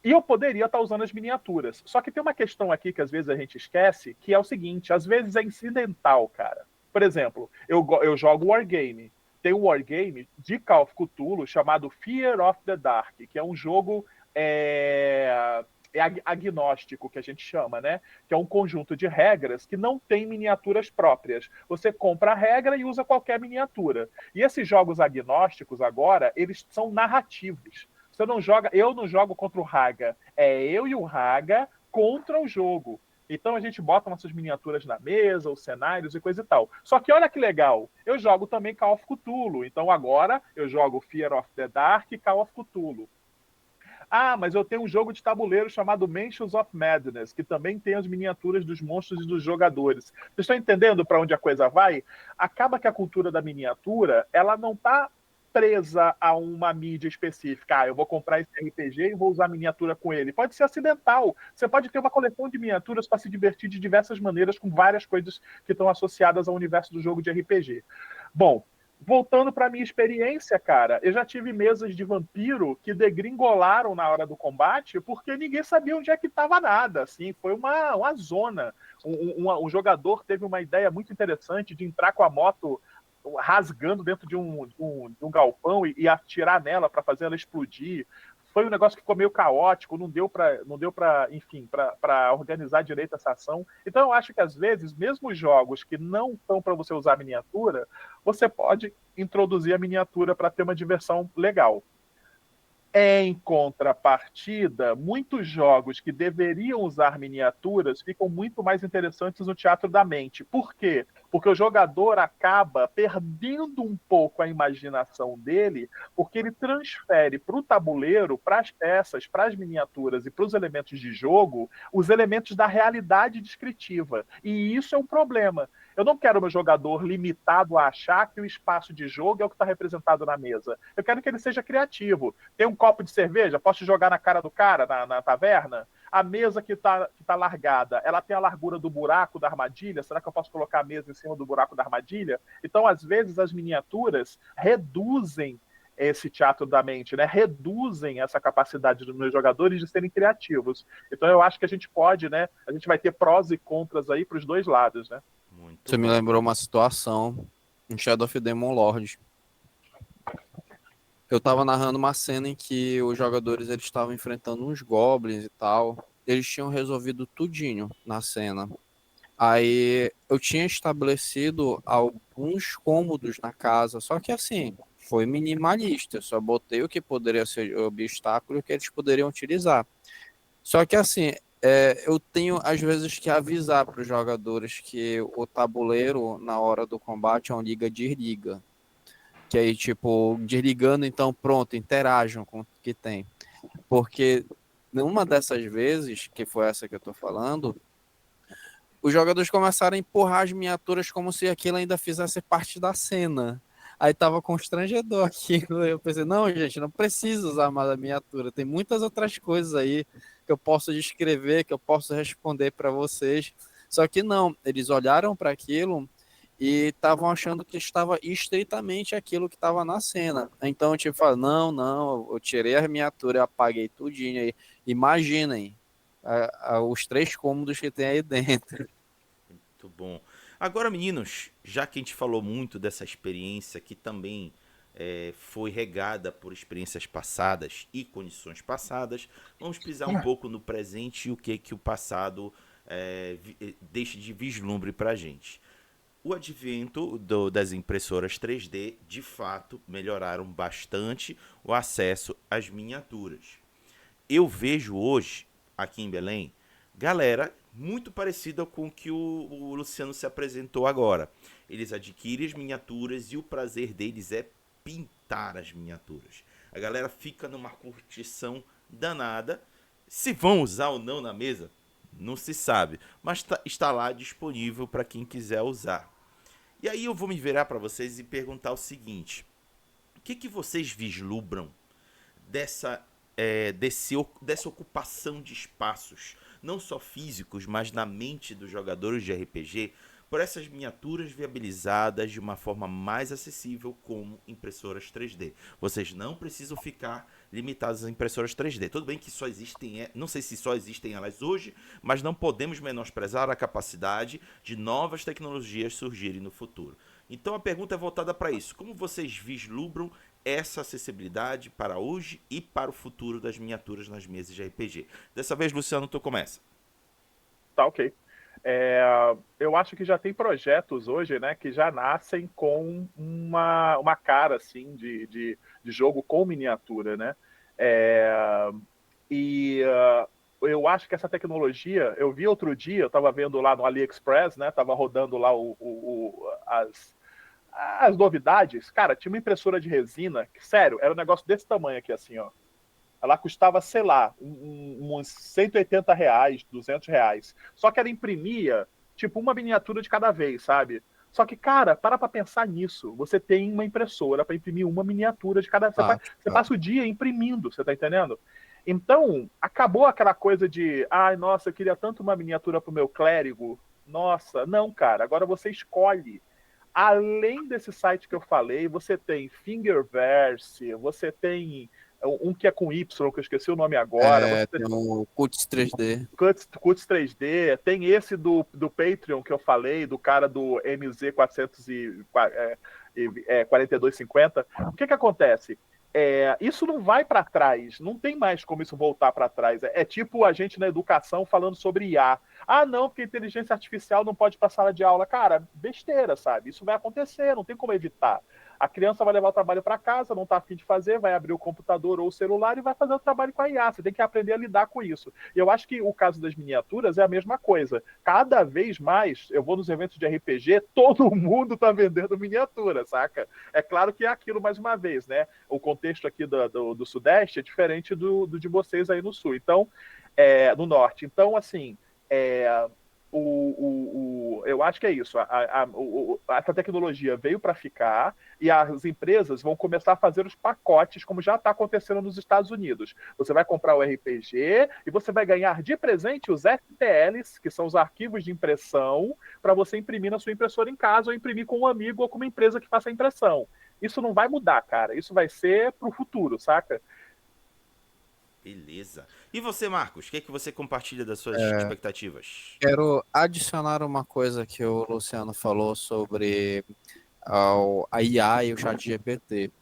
E eu poderia estar usando as miniaturas. Só que tem uma questão aqui que às vezes a gente esquece, que é o seguinte, às vezes é incidental, cara. Por exemplo, eu jogo Wargame. Tem um Wargame de Call of Cthulhu chamado Fear of the Dark, que é um jogo agnóstico, que a gente chama, né? Que é um conjunto de regras que não tem miniaturas próprias. Você compra a regra e usa qualquer miniatura. E esses jogos agnósticos agora, eles são narrativos. Você não joga, eu não jogo contra o Raga. É eu e o Raga contra o jogo. Então a gente bota nossas miniaturas na mesa, os cenários e coisa e tal. Só que olha que legal, eu jogo também Call of Cthulhu. Então agora eu jogo Fear of the Dark e Call of Cthulhu. Ah, mas eu tenho um jogo de tabuleiro chamado Mansions of Madness, que também tem as miniaturas dos monstros e dos jogadores. Vocês estão entendendo para onde a coisa vai? Acaba que a cultura da miniatura, ela não está presa a uma mídia específica. Ah, eu vou comprar esse RPG e vou usar miniatura com ele. Pode ser acidental. Você pode ter uma coleção de miniaturas para se divertir de diversas maneiras com várias coisas que estão associadas ao universo do jogo de RPG. Bom, voltando para minha experiência, cara, eu já tive mesas de vampiro que degringolaram na hora do combate porque ninguém sabia onde é que estava nada. Assim, foi uma zona. Um jogador teve uma ideia muito interessante de entrar com a moto rasgando dentro de um galpão e atirar nela para fazer ela explodir. Foi um negócio que ficou meio caótico, não deu para, enfim, para organizar direito essa ação. Então eu acho que às vezes, mesmo os jogos que não estão para você usar miniatura, você pode introduzir a miniatura para ter uma diversão legal. Em contrapartida, muitos jogos que deveriam usar miniaturas ficam muito mais interessantes no teatro da mente. Por quê? Porque o jogador acaba perdendo um pouco a imaginação dele, porque ele transfere para o tabuleiro, para as peças, para as miniaturas e para os elementos de jogo, os elementos da realidade descritiva. E isso é um problema. Eu não quero meu jogador limitado a achar que o espaço de jogo é o que está representado na mesa. Eu quero que ele seja criativo. Tem um copo de cerveja? Posso jogar na cara do cara na taverna? A mesa que tá largada, ela tem a largura do buraco da armadilha? Será que eu posso colocar a mesa em cima do buraco da armadilha? Então, às vezes, as miniaturas reduzem esse teatro da mente, né? Reduzem essa capacidade dos meus jogadores de serem criativos. Então, eu acho que a gente pode, né? A gente vai ter prós e contras aí para os dois lados, né? Muito Você me bom. lembrou uma situação em Shadow of Demon Lord. Eu tava narrando uma cena em que os jogadores eles estavam enfrentando uns goblins e tal. Eles tinham resolvido tudinho na cena. Aí eu tinha estabelecido alguns cômodos na casa, só que assim, foi minimalista. Eu só botei o que poderia ser obstáculo e o que eles poderiam utilizar. Só que assim, eu tenho às vezes que avisar para os jogadores que o tabuleiro na hora do combate é uma liga desliga. Que aí, tipo, desligando, então pronto, interajam com o que tem. Porque numa dessas vezes, que foi essa que eu tô falando, os jogadores começaram a empurrar as miniaturas como se aquilo ainda fizesse parte da cena. Aí tava constrangedor aquilo. Eu pensei, não, gente, não precisa usar mais a miniatura. Tem muitas outras coisas aí que eu posso descrever, que eu posso responder para vocês. Só que não, eles olharam para aquilo e estavam achando que estava estritamente aquilo que estava na cena. Então eu tipo, falo, não, eu tirei a miniatura, eu apaguei tudinho aí. Imaginem os 3 cômodos que tem aí dentro. Muito bom. Agora, meninos, já que a gente falou muito dessa experiência que também foi regada por experiências passadas e condições passadas, vamos pisar um pouco no presente e o que o passado deixa de vislumbre para a gente. O advento das impressoras 3D, de fato, melhoraram bastante o acesso às miniaturas. Eu vejo hoje, aqui em Belém, galera muito parecida com o que o Luciano se apresentou agora. Eles adquirem as miniaturas e o prazer deles é pintar as miniaturas. A galera fica numa curtição danada. Se vão usar ou não na mesa, não se sabe, mas está lá disponível para quem quiser usar. E aí eu vou me virar para vocês e perguntar o seguinte: o que vocês vislumbram dessa ocupação de espaços, não só físicos, mas na mente dos jogadores de RPG, por essas miniaturas viabilizadas de uma forma mais acessível como impressoras 3D. Vocês não precisam ficar limitados às impressoras 3D. Tudo bem que só existem, não sei se só existem elas hoje, mas não podemos menosprezar a capacidade de novas tecnologias surgirem no futuro. Então a pergunta é voltada para isso. Como vocês vislumbram essa acessibilidade para hoje e para o futuro das miniaturas nas mesas de RPG? Dessa vez, Luciano, tu começa. Tá, ok. Eu acho que já tem projetos hoje, né, que já nascem com uma cara assim de jogo com miniatura, né? Eu acho que essa tecnologia, eu vi outro dia, eu estava vendo lá no AliExpress, né? Tava rodando lá as novidades. Cara, tinha uma impressora de resina, que, sério, era um negócio desse tamanho aqui, assim, ó. Ela custava, sei lá, uns R$ 180, R$ 200. Só que ela imprimia, tipo, uma miniatura de cada vez, sabe? Só que, cara, para pra pensar nisso. Você tem uma impressora para imprimir uma miniatura de cada vez. Você passa o dia imprimindo, você tá entendendo? Então, acabou aquela coisa de, ai, nossa, eu queria tanto uma miniatura pro meu clérigo. Nossa, não, cara, agora você escolhe. Além desse site que eu falei, você tem Fingerverse, você tem um que é com Y, que eu esqueci o nome agora. Você tem o Cuts 3D. Cuts 3D, tem esse do Patreon que eu falei, do cara do MZ44250. O que acontece? Isso não vai para trás, não tem mais como isso voltar para trás. É tipo a gente na educação falando sobre IA. Ah, não, porque inteligência artificial não pode ir para sala de aula. Cara, besteira, sabe? Isso vai acontecer, não tem como evitar. A criança vai levar o trabalho para casa, não está afim de fazer, vai abrir o computador ou o celular e vai fazer o trabalho com a IA. Você tem que aprender a lidar com isso. E eu acho que o caso das miniaturas é a mesma coisa. Cada vez mais, eu vou nos eventos de RPG, todo mundo está vendendo miniatura, saca? É claro que é aquilo mais uma vez, né? O contexto aqui do Sudeste é diferente do de vocês aí no Sul. Então, no Norte. Então, assim, eu acho que é isso. Essa tecnologia veio para ficar e as empresas vão começar a fazer os pacotes, como já está acontecendo nos Estados Unidos. Você vai comprar o RPG e você vai ganhar de presente os FTLs, que são os arquivos de impressão, para você imprimir na sua impressora em casa ou imprimir com um amigo ou com uma empresa que faça a impressão. Isso não vai mudar, cara. Isso vai ser pro futuro, saca? Beleza. E você, Marcos, o que é que você compartilha das suas expectativas? Quero adicionar uma coisa que o Luciano falou sobre a IA e o ChatGPT.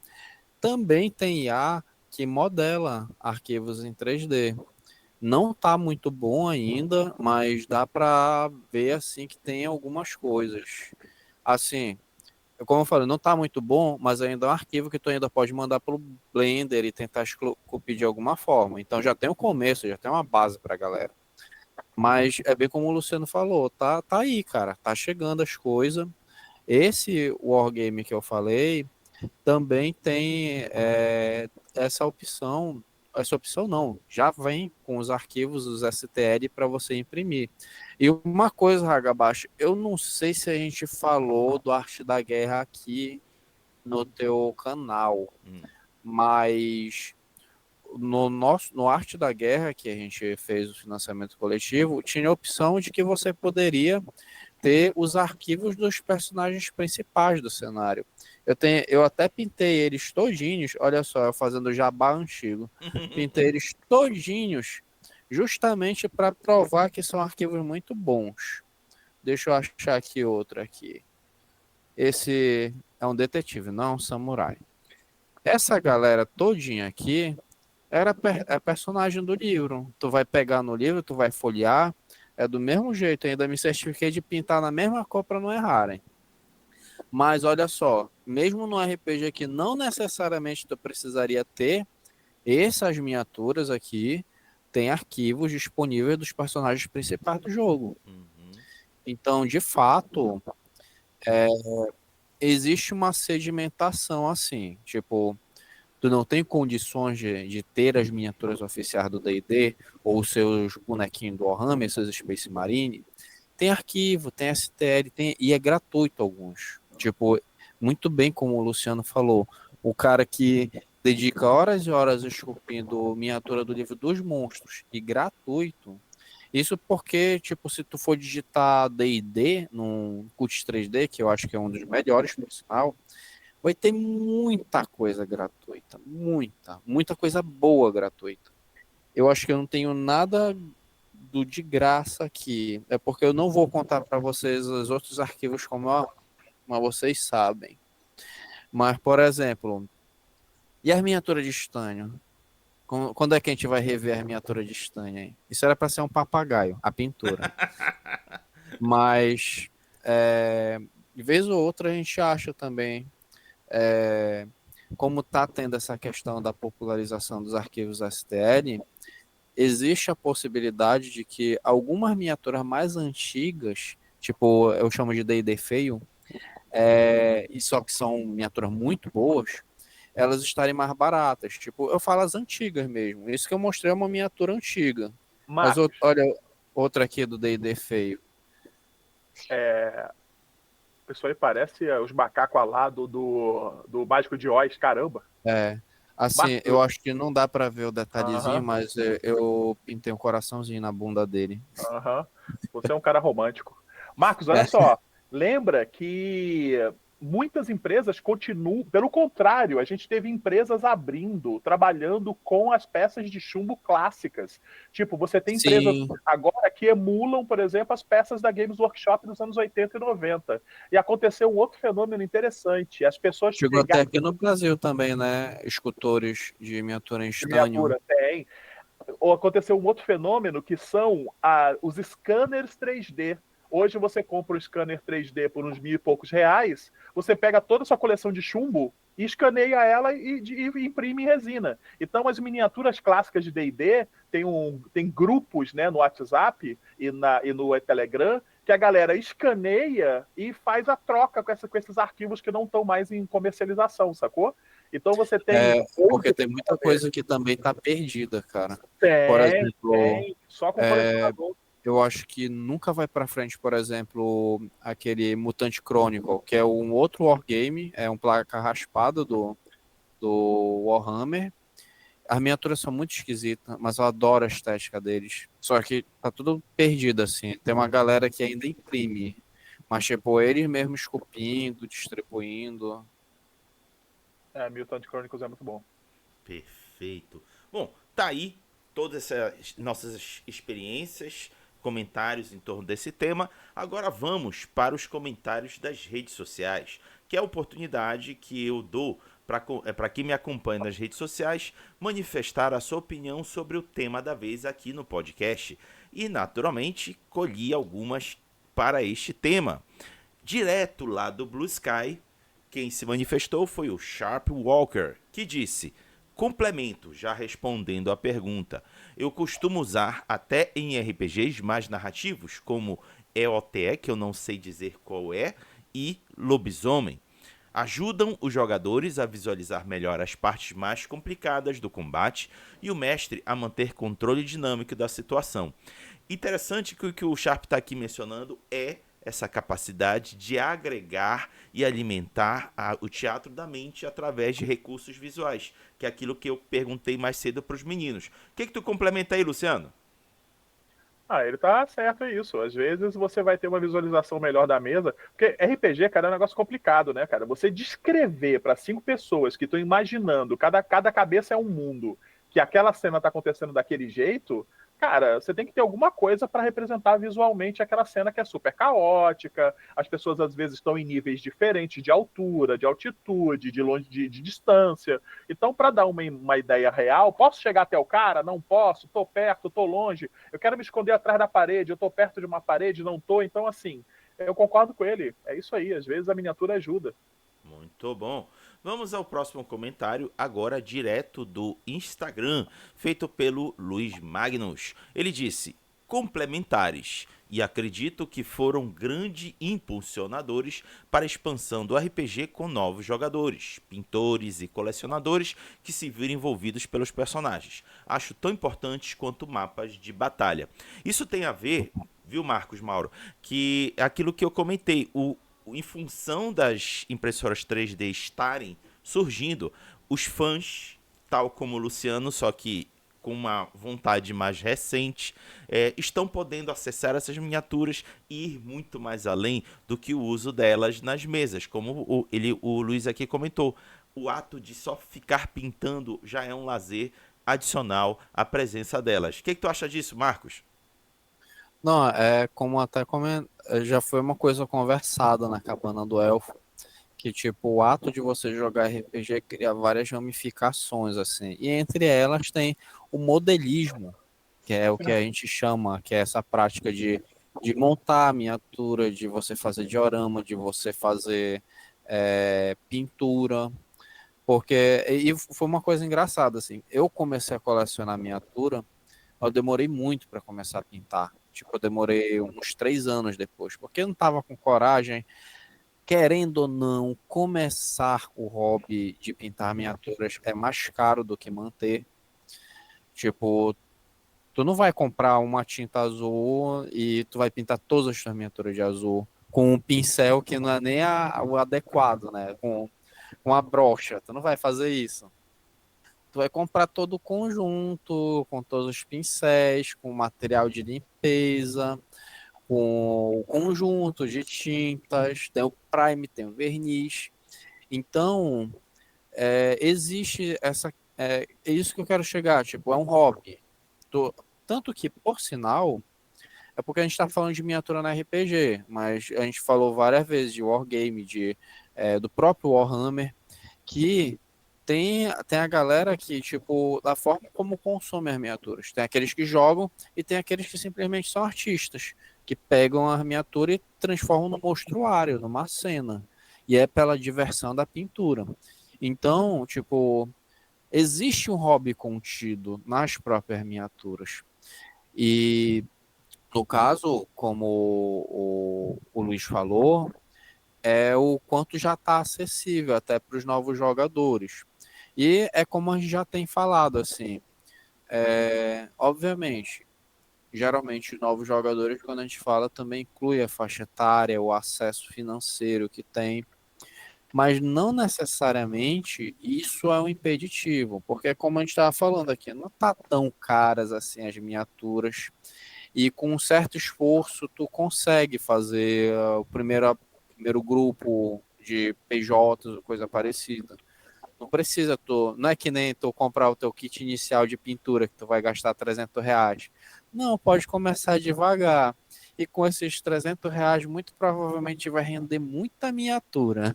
Também tem IA que modela arquivos em 3D. Não está muito bom ainda, mas dá para ver assim que tem algumas coisas. Assim, como eu falei, não está muito bom, mas ainda é um arquivo que tu ainda pode mandar para o Blender e tentar esculpir de alguma forma. Então já tem um começo, já tem uma base para a galera. Mas é bem como o Luciano falou, tá aí, cara, tá chegando as coisas. Esse Wargame que eu falei também tem essa opção não, já vem com os arquivos dos STL para você imprimir. E uma coisa, Hagabashi, eu não sei se a gente falou do Arte da Guerra aqui no teu canal, mas no Arte da Guerra, que a gente fez o financiamento coletivo, tinha a opção de que você poderia ter os arquivos dos personagens principais do cenário. Eu até pintei eles todinhos, olha só, eu fazendo jabá antigo. Pintei eles todinhos justamente para provar que são arquivos muito bons. Deixa eu achar aqui outro aqui. Esse é um detetive, não é um samurai. Essa galera todinha aqui é personagem do livro. Tu vai pegar no livro, tu vai folhear, é do mesmo jeito. Ainda me certifiquei de pintar na mesma cor para não errarem. Mas olha só, mesmo no RPG que não necessariamente tu precisaria ter, essas miniaturas aqui tem arquivos disponíveis dos personagens principais do jogo. Então, de fato, existe uma sedimentação assim, tipo, tu não tem condições de ter as miniaturas oficiais do D&D ou seus bonequinhos do Warhammer, seus Space Marine, tem arquivo, tem STL, e é gratuito alguns. Tipo, muito bem como o Luciano falou, o cara que dedica horas e horas esculpindo miniatura do livro dos monstros e gratuito, Isso porque, tipo, se tu for digitar D&D no Cult 3D, que eu acho que é um dos melhores, por sinal, vai ter muita coisa gratuita. Muita coisa boa gratuita. Eu acho que eu não tenho nada do de graça aqui. É porque eu não vou contar para vocês os outros arquivos como vocês sabem. Mas, por exemplo, e as miniaturas de estanho? Quando é que a gente vai rever as miniaturas de estanho aí? Isso era para ser um papagaio, a pintura. Mas, de vez ou outra, a gente acha também, é, como está tendo essa questão da popularização dos arquivos STL, existe a possibilidade de que algumas miniaturas mais antigas, tipo, eu chamo de D&D feio, e só que são miniaturas muito boas, elas estarem mais baratas. Tipo, eu falo as antigas mesmo. Isso que eu mostrei é uma miniatura antiga. Mas Marcos, olha, outra aqui do D&D feio. isso aí parece os macacos alados do Mágico de Oz, caramba. É, assim, Marcos, eu acho que não dá pra ver o detalhezinho, aham, mas eu pintei um coraçãozinho na bunda dele. aham. Você é um cara romântico. Marcos, olha só. Lembra que muitas empresas continuam. Pelo contrário, a gente teve empresas abrindo, trabalhando com as peças de chumbo clássicas. Tipo, você tem empresas Sim, agora que emulam, por exemplo, as peças da Games Workshop dos anos 80 e 90. E aconteceu um outro fenômeno interessante. As pessoas chegou até pegaram aqui no Brasil também, né? Escultores de miniatura em estanho. miniatura, tem. Ou aconteceu um outro fenômeno que são os scanners 3D. Hoje você compra um scanner 3D por uns mil e poucos reais, você pega toda a sua coleção de chumbo e escaneia ela e imprime em resina. Então as miniaturas clássicas de D&D tem grupos, né, no WhatsApp e no Telegram que a galera escaneia e faz a troca com esses arquivos que não estão mais em comercialização, sacou? Então você tem Porque hoje tem muita coisa que também tá perdida, cara. Por exemplo, tem, só com colecionador. eu acho que nunca vai pra frente, por exemplo, aquele Mutante Chronicle, que é um outro wargame, é um placa raspada do Warhammer. As miniaturas são muito esquisitas, mas eu adoro a estética deles. Só que tá tudo perdido, assim. Tem uma galera que ainda imprime, mas tipo, eles mesmo esculpindo, distribuindo. Mutant Chronicles é muito bom. Perfeito. Bom, tá aí todas essas nossas experiências, comentários em torno desse tema. Agora vamos para os comentários das redes sociais, que é a oportunidade que eu dou para quem me acompanha nas redes sociais manifestar a sua opinião sobre o tema da vez aqui no podcast. E, naturalmente, colhi algumas para este tema. Direto lá do Blue Sky, quem se manifestou foi o Sharp Walker, que disse: complemento, já respondendo à pergunta. Eu costumo usar até em RPGs mais narrativos, como EOTE, que eu não sei dizer qual é, e Lobisomem. Ajudam os jogadores a visualizar melhor as partes mais complicadas do combate e o mestre a manter controle dinâmico da situação. Interessante que o que o Sharp está aqui mencionando é essa capacidade de agregar e alimentar o teatro da mente através de recursos visuais, que é aquilo que eu perguntei mais cedo para os meninos. O que tu complementa aí, Luciano? Ele tá certo, é isso. Às vezes você vai ter uma visualização melhor da mesa, porque RPG, cara, é um negócio complicado, né, cara? Você descrever para 5 pessoas que estão imaginando, cada cabeça é um mundo, que aquela cena tá acontecendo daquele jeito, cara, você tem que ter alguma coisa para representar visualmente aquela cena que é super caótica. As pessoas às vezes estão em níveis diferentes de altura, de altitude, de distância. Então, para dar uma ideia real, posso chegar até o cara? Não posso. Tô perto, tô longe. Eu quero me esconder atrás da parede. Eu tô perto de uma parede, não tô. Então, assim, eu concordo com ele. É isso aí. Às vezes a miniatura ajuda. Muito bom. Vamos ao próximo comentário, agora direto do Instagram, feito pelo Luiz Magnus. Ele disse: complementares, e acredito que foram grandes impulsionadores para a expansão do RPG com novos jogadores, pintores e colecionadores que se viram envolvidos pelos personagens. Acho tão importantes quanto mapas de batalha. Isso tem a ver, viu, Marcos Mauro, que é aquilo que eu comentei, em função das impressoras 3D estarem surgindo, os fãs, tal como o Luciano, só que com uma vontade mais recente, estão podendo acessar essas miniaturas e ir muito mais além do que o uso delas nas mesas, como o Luiz aqui comentou. O ato de só ficar pintando já é um lazer adicional à presença delas. O que tu acha disso, Marcos? Não, é como até já foi uma coisa conversada na Cabana do Elfo, que tipo, o ato de você jogar RPG cria várias ramificações, assim, e entre elas tem o modelismo, que é o que a gente chama, que é essa prática de montar a miniatura, de você fazer diorama, de você fazer pintura, porque, e foi uma coisa engraçada, assim, eu comecei a colecionar miniatura, eu demorei muito para começar a pintar, tipo, eu demorei uns 3 anos depois, porque eu não tava com coragem, querendo ou não, começar o hobby de pintar miniaturas é mais caro do que manter. Tipo, tu não vai comprar uma tinta azul e tu vai pintar todas as tuas miniaturas de azul com um pincel que não é nem o adequado, né? Com a brocha. Tu não vai fazer isso. Tu vai comprar todo o conjunto, com todos os pincéis, com material de limpeza, com o conjunto de tintas, tem o prime, tem o verniz. Então, existe essa. É isso que eu quero chegar, tipo, é um hobby. Tanto que, por sinal, é porque a gente está falando de miniatura na RPG, mas a gente falou várias vezes de Wargame, do próprio Warhammer, que tem a galera que, tipo, da forma como consome as miniaturas. Tem aqueles que jogam e tem aqueles que simplesmente são artistas, que pegam a miniatura e transformam no monstruário, numa cena. E é pela diversão da pintura. Então, tipo, existe um hobby contido nas próprias miniaturas. E, no caso, como o Luiz falou, é o quanto já está acessível até para os novos jogadores. E é como a gente já tem falado, assim, obviamente, geralmente os novos jogadores, quando a gente fala, também inclui a faixa etária, o acesso financeiro que tem, mas não necessariamente isso é um impeditivo, porque como a gente estava falando aqui, não está tão caras assim as miniaturas, e com um certo esforço tu consegue fazer o primeiro grupo de PJs ou coisa parecida. Não precisa não é que nem tu comprar o teu kit inicial de pintura que tu vai gastar R$ 300. Não, pode começar devagar. E com esses R$ 300, muito provavelmente vai render muita miniatura.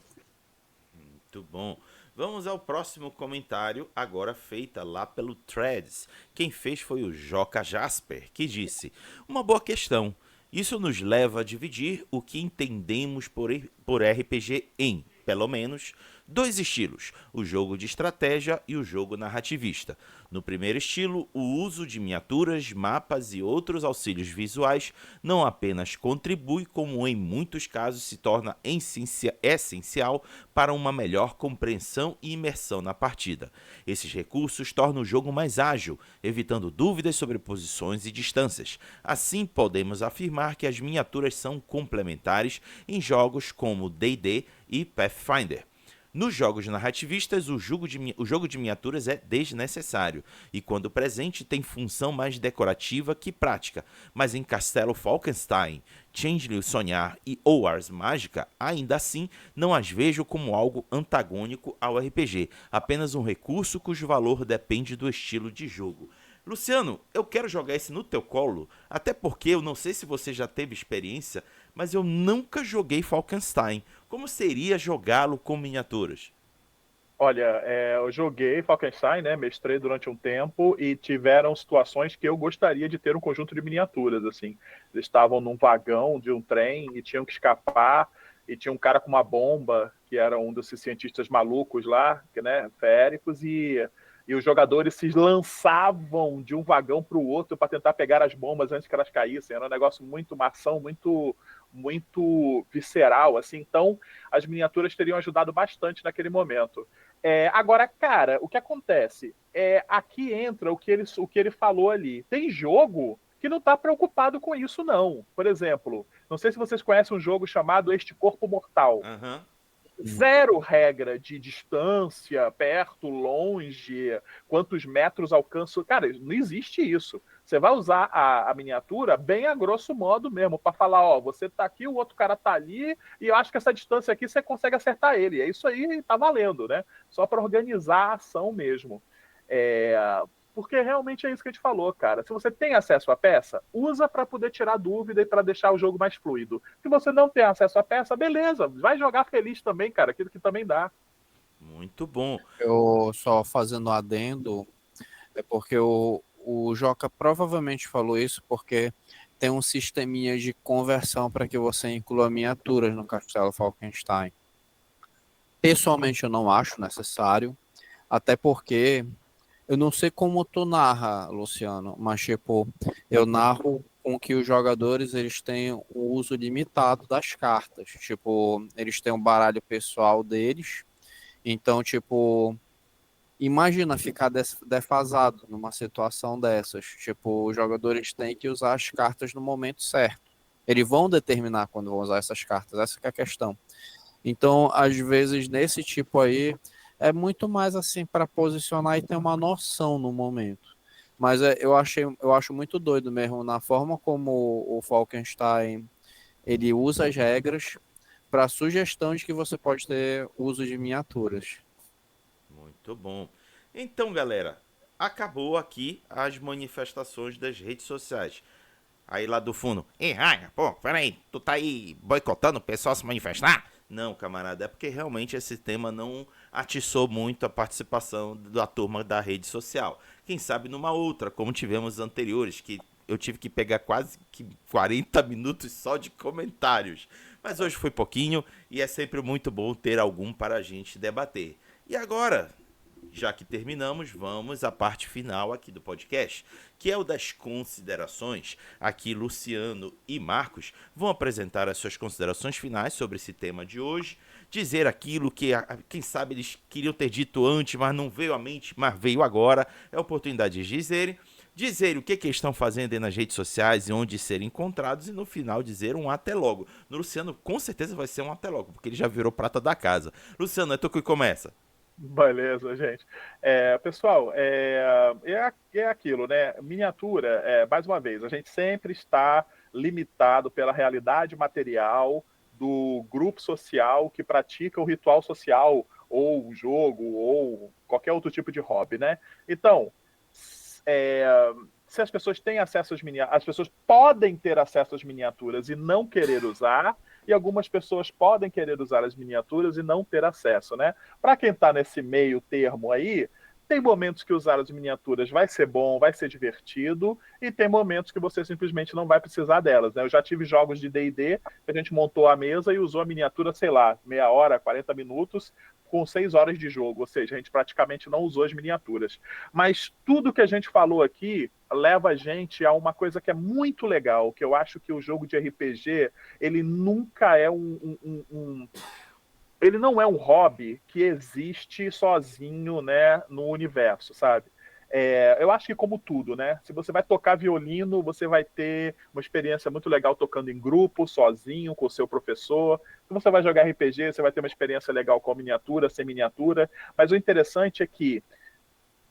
Muito bom. Vamos ao próximo comentário, agora feita lá pelo Threads. Quem fez foi o Joca Jasper, que disse: Uma boa questão. Isso nos leva a dividir o que entendemos por RPG em, pelo menos, dois estilos: o jogo de estratégia e o jogo narrativista. No primeiro estilo, o uso de miniaturas, mapas e outros auxílios visuais não apenas contribui, como em muitos casos se torna essencial para uma melhor compreensão e imersão na partida. Esses recursos tornam o jogo mais ágil, evitando dúvidas sobre posições e distâncias. Assim, podemos afirmar que as miniaturas são complementares em jogos como D&D e Pathfinder. Nos jogos narrativistas, o jogo de miniaturas é desnecessário, e quando presente tem função mais decorativa que prática, mas em Castelo Falkenstein, Changeling Sonhar e Ars Mágica, ainda assim, não as vejo como algo antagônico ao RPG, apenas um recurso cujo valor depende do estilo de jogo. Luciano, eu quero jogar esse no teu colo, até porque eu não sei se você já teve experiência, mas eu nunca joguei Falkenstein. Como seria jogá-lo com miniaturas? Olha, eu joguei Falkenstein, né? Mestrei durante um tempo e tiveram situações que eu gostaria de ter um conjunto de miniaturas, assim. Eles estavam num vagão de um trem e tinham que escapar e tinha um cara com uma bomba, que era um desses cientistas malucos lá, que, né, féricos, e os jogadores se lançavam de um vagão para o outro para tentar pegar as bombas antes que elas caíssem. Era um negócio muito, uma ação muito visceral, assim. Então, as miniaturas teriam ajudado bastante naquele momento. Agora, cara, o que acontece? Aqui entra o que ele falou ali. Tem jogo que não está preocupado com isso, não. Por exemplo, não sei se vocês conhecem um jogo chamado Este Corpo Mortal. Aham. Zero regra de distância, perto, longe, quantos metros alcança. Cara, não existe isso. Você vai usar a miniatura bem a grosso modo mesmo, para falar, ó, você tá aqui, o outro cara tá ali, e eu acho que essa distância aqui você consegue acertar ele. É isso aí, tá valendo, né? Só para organizar a ação mesmo. É, porque realmente é isso que a gente falou, cara. Se você tem acesso à peça, usa para poder tirar dúvida e para deixar o jogo mais fluido. Se você não tem acesso à peça, beleza, vai jogar feliz também, cara, aquilo que também dá. Muito bom. Eu só fazendo um adendo, é porque o Joca provavelmente falou isso porque tem um sisteminha de conversão para que você inclua miniaturas no Castelo Falkenstein. Pessoalmente eu não acho necessário, até porque eu não sei como tu narra, Luciano, mas tipo, eu narro com que os jogadores eles tenham o uso limitado das cartas. Tipo, eles têm um baralho pessoal deles. Então, tipo, imagina ficar defasado numa situação dessas. Tipo, os jogadores têm que usar as cartas no momento certo. Eles vão determinar quando vão usar essas cartas, essa que é a questão. Então, às vezes, nesse tipo aí, é muito mais assim para posicionar e ter uma noção no momento. Mas eu acho muito doido mesmo na forma como o Falkenstein ele usa as regras para sugestão de que você pode ter uso de miniaturas. Muito bom. Então, galera, acabou aqui as manifestações das redes sociais. Aí lá do fundo, ei, Raia, pô, peraí, tu tá aí boicotando o pessoal se manifestar? Não, camarada, é porque realmente esse tema não atiçou muito a participação da turma da rede social. Quem sabe numa outra, como tivemos anteriores, que eu tive que pegar quase que 40 minutos só de comentários. Mas hoje foi pouquinho e é sempre muito bom ter algum para a gente debater. E agora, já que terminamos, vamos à parte final aqui do podcast, que é o das considerações. Aqui Luciano e Marcos vão apresentar as suas considerações finais sobre esse tema de hoje, dizer aquilo que, quem sabe, eles queriam ter dito antes, mas não veio à mente, mas veio agora. É a oportunidade de dizer o que estão fazendo aí nas redes sociais e onde serem encontrados, e no final dizer um até logo. No Luciano, com certeza vai ser um até logo, porque ele já virou prata da casa. Luciano, é tu que começa. Beleza, gente. Pessoal, é aquilo, né? Miniatura, mais uma vez, a gente sempre está limitado pela realidade material do grupo social que pratica o ritual social, ou o jogo, ou qualquer outro tipo de hobby, né? Então, é, se as pessoas têm acesso às miniaturas, as pessoas podem ter acesso às miniaturas e não querer usar, e algumas pessoas podem querer usar as miniaturas e não ter acesso, né? Para quem está nesse meio termo aí, tem momentos que usar as miniaturas vai ser bom, vai ser divertido, e tem momentos que você simplesmente não vai precisar delas, né? Eu já tive jogos de D&D que a gente montou a mesa e usou a miniatura, sei lá, meia hora, 40 minutos, com 6 horas de jogo, ou seja, a gente praticamente não usou as miniaturas. Mas tudo que a gente falou aqui leva a gente a uma coisa que é muito legal, que eu acho que o jogo de RPG, ele nunca é ele não é um hobby que existe sozinho, né, no universo, sabe? Eu acho que como tudo, né? Se você vai tocar violino, você vai ter uma experiência muito legal tocando em grupo, sozinho, com o seu professor. Se você vai jogar RPG, você vai ter uma experiência legal com miniatura, sem miniatura. Mas o interessante é que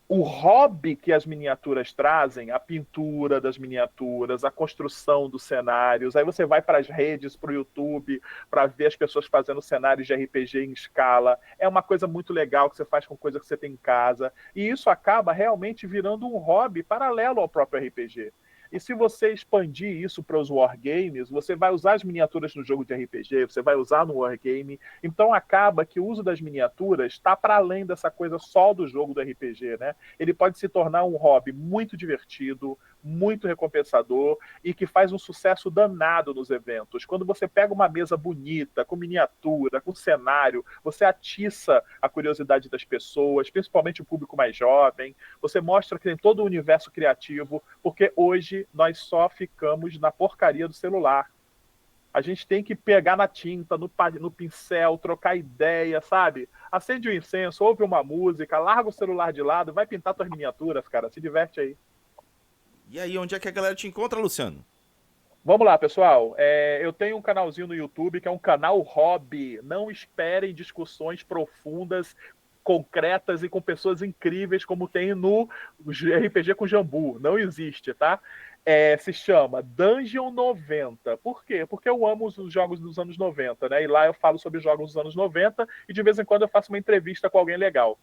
o hobby que as miniaturas trazem, a pintura das miniaturas, a construção dos cenários, aí você vai para as redes, para o YouTube, para ver as pessoas fazendo cenários de RPG em escala, é uma coisa muito legal que você faz com coisa que você tem em casa, e isso acaba realmente virando um hobby paralelo ao próprio RPG. E se você expandir isso para os wargames, você vai usar as miniaturas no jogo de RPG, você vai usar no wargame. Então acaba que o uso das miniaturas está para além dessa coisa só do jogo do RPG, né? Ele pode se tornar um hobby muito divertido, muito recompensador e que faz um sucesso danado nos eventos. Quando você pega uma mesa bonita, com miniatura, com cenário, você atiça a curiosidade das pessoas, principalmente o público mais jovem. Você mostra que tem todo o universo criativo, porque hoje nós só ficamos na porcaria do celular. A gente tem que pegar na tinta, no pincel, trocar ideia, sabe? Acende um incenso, ouve uma música, larga o celular de lado, vai pintar suas miniaturas, cara. Se diverte aí. E aí, onde é que a galera te encontra, Luciano? Vamos lá, pessoal. Eu tenho um canalzinho no YouTube que é um canal hobby. Não esperem discussões profundas, concretas e com pessoas incríveis como tem no RPG com Jambu. Não existe, tá? Se chama Dungeon 90. Por quê? Porque eu amo os jogos dos anos 90, né? E lá eu falo sobre jogos dos anos 90 e de vez em quando eu faço uma entrevista com alguém legal.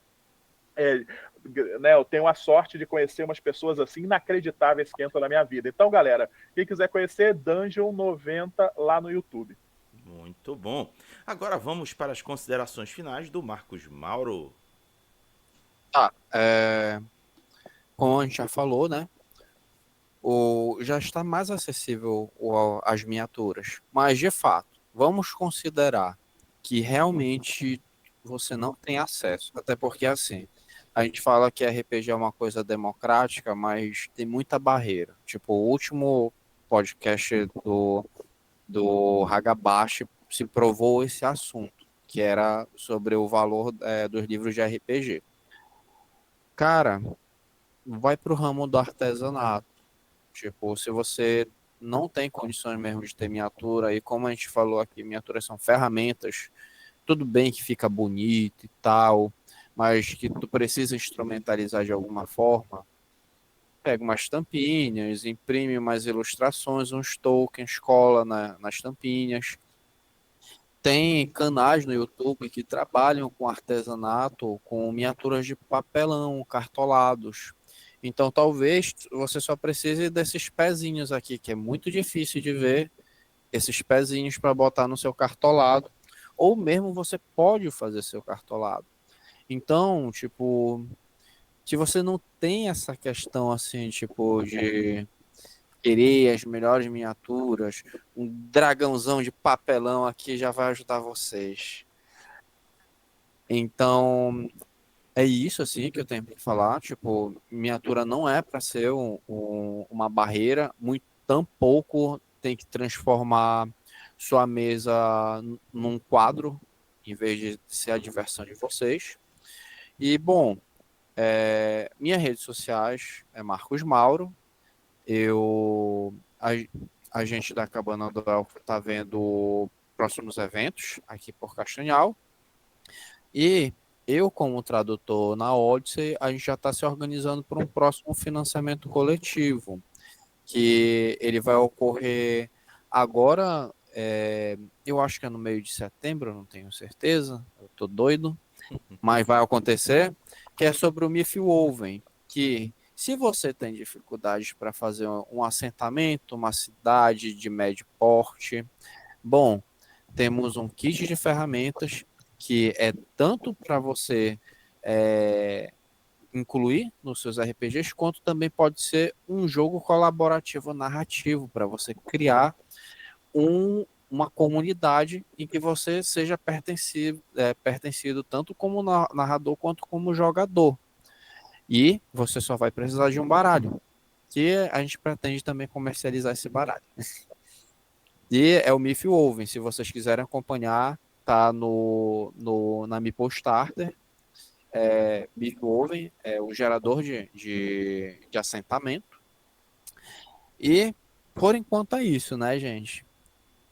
Né, eu tenho a sorte de conhecer umas pessoas assim inacreditáveis que entram na minha vida. Então, galera, quem quiser conhecer, Dungeon 90 lá no YouTube. Muito bom. Agora vamos para as considerações finais do Marcos Mauro. Tá, como a gente já falou, né? Já está mais acessível as miniaturas. Mas, de fato, vamos considerar que realmente você não tem acesso. Até porque, assim, a gente fala que RPG é uma coisa democrática, mas tem muita barreira. Tipo, o último podcast do Hagabashi se provou esse assunto, que era sobre o valor dos livros de RPG. Cara, vai pro ramo do artesanato. Tipo, se você não tem condições mesmo de ter miniatura, e como a gente falou aqui, miniaturas são ferramentas, tudo bem que fica bonito e tal, mas que tu precisa instrumentalizar de alguma forma, pega umas tampinhas, imprime umas ilustrações, uns tokens, cola nas tampinhas. Tem canais no YouTube que trabalham com artesanato, com miniaturas de papelão, cartolados. Então, talvez você só precise desses pezinhos aqui, que é muito difícil de ver, esses pezinhos para botar no seu cartolado. Ou mesmo você pode fazer seu cartolado. Então, tipo, se você não tem essa questão assim, tipo, de querer as melhores miniaturas, um dragãozão de papelão aqui já vai ajudar vocês. Então, é isso assim que eu tenho para falar. Tipo, miniatura não é para ser uma barreira, muito tampouco tem que transformar sua mesa num quadro, em vez de ser a diversão de vocês. E, bom, minhas redes sociais é Marcos Mauro. A gente da Cabana do Elfo está vendo próximos eventos aqui por Castanhal. E eu, como tradutor na Odyssey, a gente já está se organizando para um próximo financiamento coletivo, que ele vai ocorrer agora, eu acho que é no meio de setembro, não tenho certeza, eu tô doido, mas vai acontecer, que é sobre o Mythwoven, que se você tem dificuldades para fazer um assentamento, uma cidade de médio porte, bom, temos um kit de ferramentas que é tanto para você incluir nos seus RPGs, quanto também pode ser um jogo colaborativo narrativo para você criar uma comunidade em que você seja pertencido tanto como narrador quanto como jogador. E você só vai precisar de um baralho, que a gente pretende também comercializar esse baralho. E é o Mythwoven, se vocês quiserem acompanhar, tá na Meeple Starter. Mythwoven é o gerador de assentamento. E por enquanto é isso, né, gente?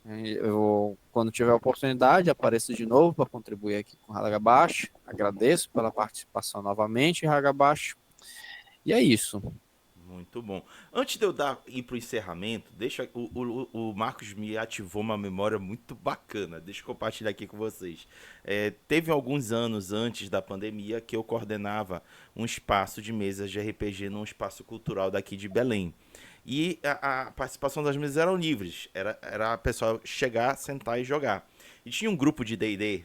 Eu, quando tiver a oportunidade, apareço de novo para contribuir aqui com o Hagabashi. Agradeço pela participação novamente, Hagabashi. E é isso. Muito bom. Antes de eu ir pro encerramento, deixa o Marcos me ativou uma memória muito bacana. Deixa eu compartilhar aqui com vocês. Teve alguns anos antes da pandemia que eu coordenava um espaço de mesas de RPG num espaço cultural daqui de Belém. E a participação das mesas eram livres. Era a pessoa chegar, sentar e jogar. E tinha um grupo de D&D,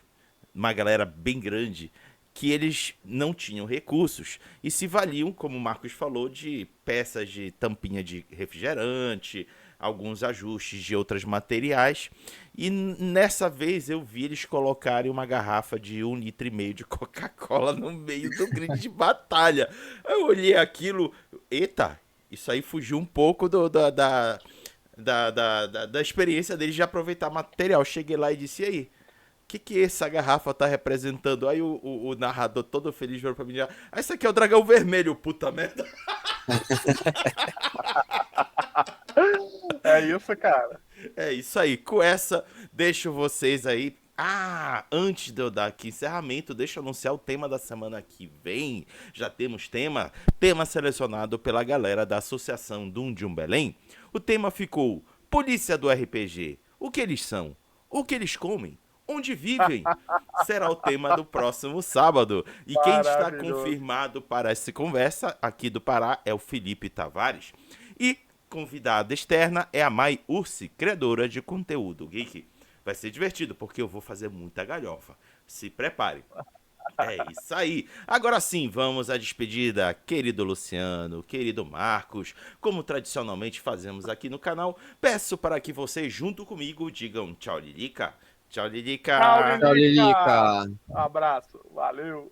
uma galera bem grande, que eles não tinham recursos e se valiam, como o Marcos falou, de peças de tampinha de refrigerante, alguns ajustes de outros materiais. E nessa vez eu vi eles colocarem uma garrafa de 1,5 litro de Coca-Cola no meio do grid de batalha. Eu olhei aquilo, eita, isso aí fugiu um pouco da experiência deles de aproveitar material. Cheguei lá e disse, e aí? O que essa garrafa tá representando? Aí o narrador todo feliz virou pra mim. Esse aqui é o dragão vermelho, puta merda. É isso, cara. É isso aí. Com essa, deixo vocês aí. Ah, antes de eu dar aqui encerramento, deixa eu anunciar o tema da semana que vem. Já temos tema selecionado pela galera da Associação Dungeon Belém. O tema ficou Polícia do RPG. O que eles são? O que eles comem? Onde vivem? Será o tema do próximo sábado. E quem está Maravilhoso. confirmado para essa conversa aqui do Pará é o Felipe Tavares. E convidada externa é a Mai Ursi, criadora de conteúdo geek. Vai ser divertido, porque eu vou fazer muita galhofa. Se prepare. É isso aí. Agora sim, vamos à despedida, querido Luciano, querido Marcos. Como tradicionalmente fazemos aqui no canal, peço para que vocês, junto comigo, digam tchau, Lilica. Tchau, Lilica. Tchau, Tchau, Lilica. Lilica. Abraço. Valeu.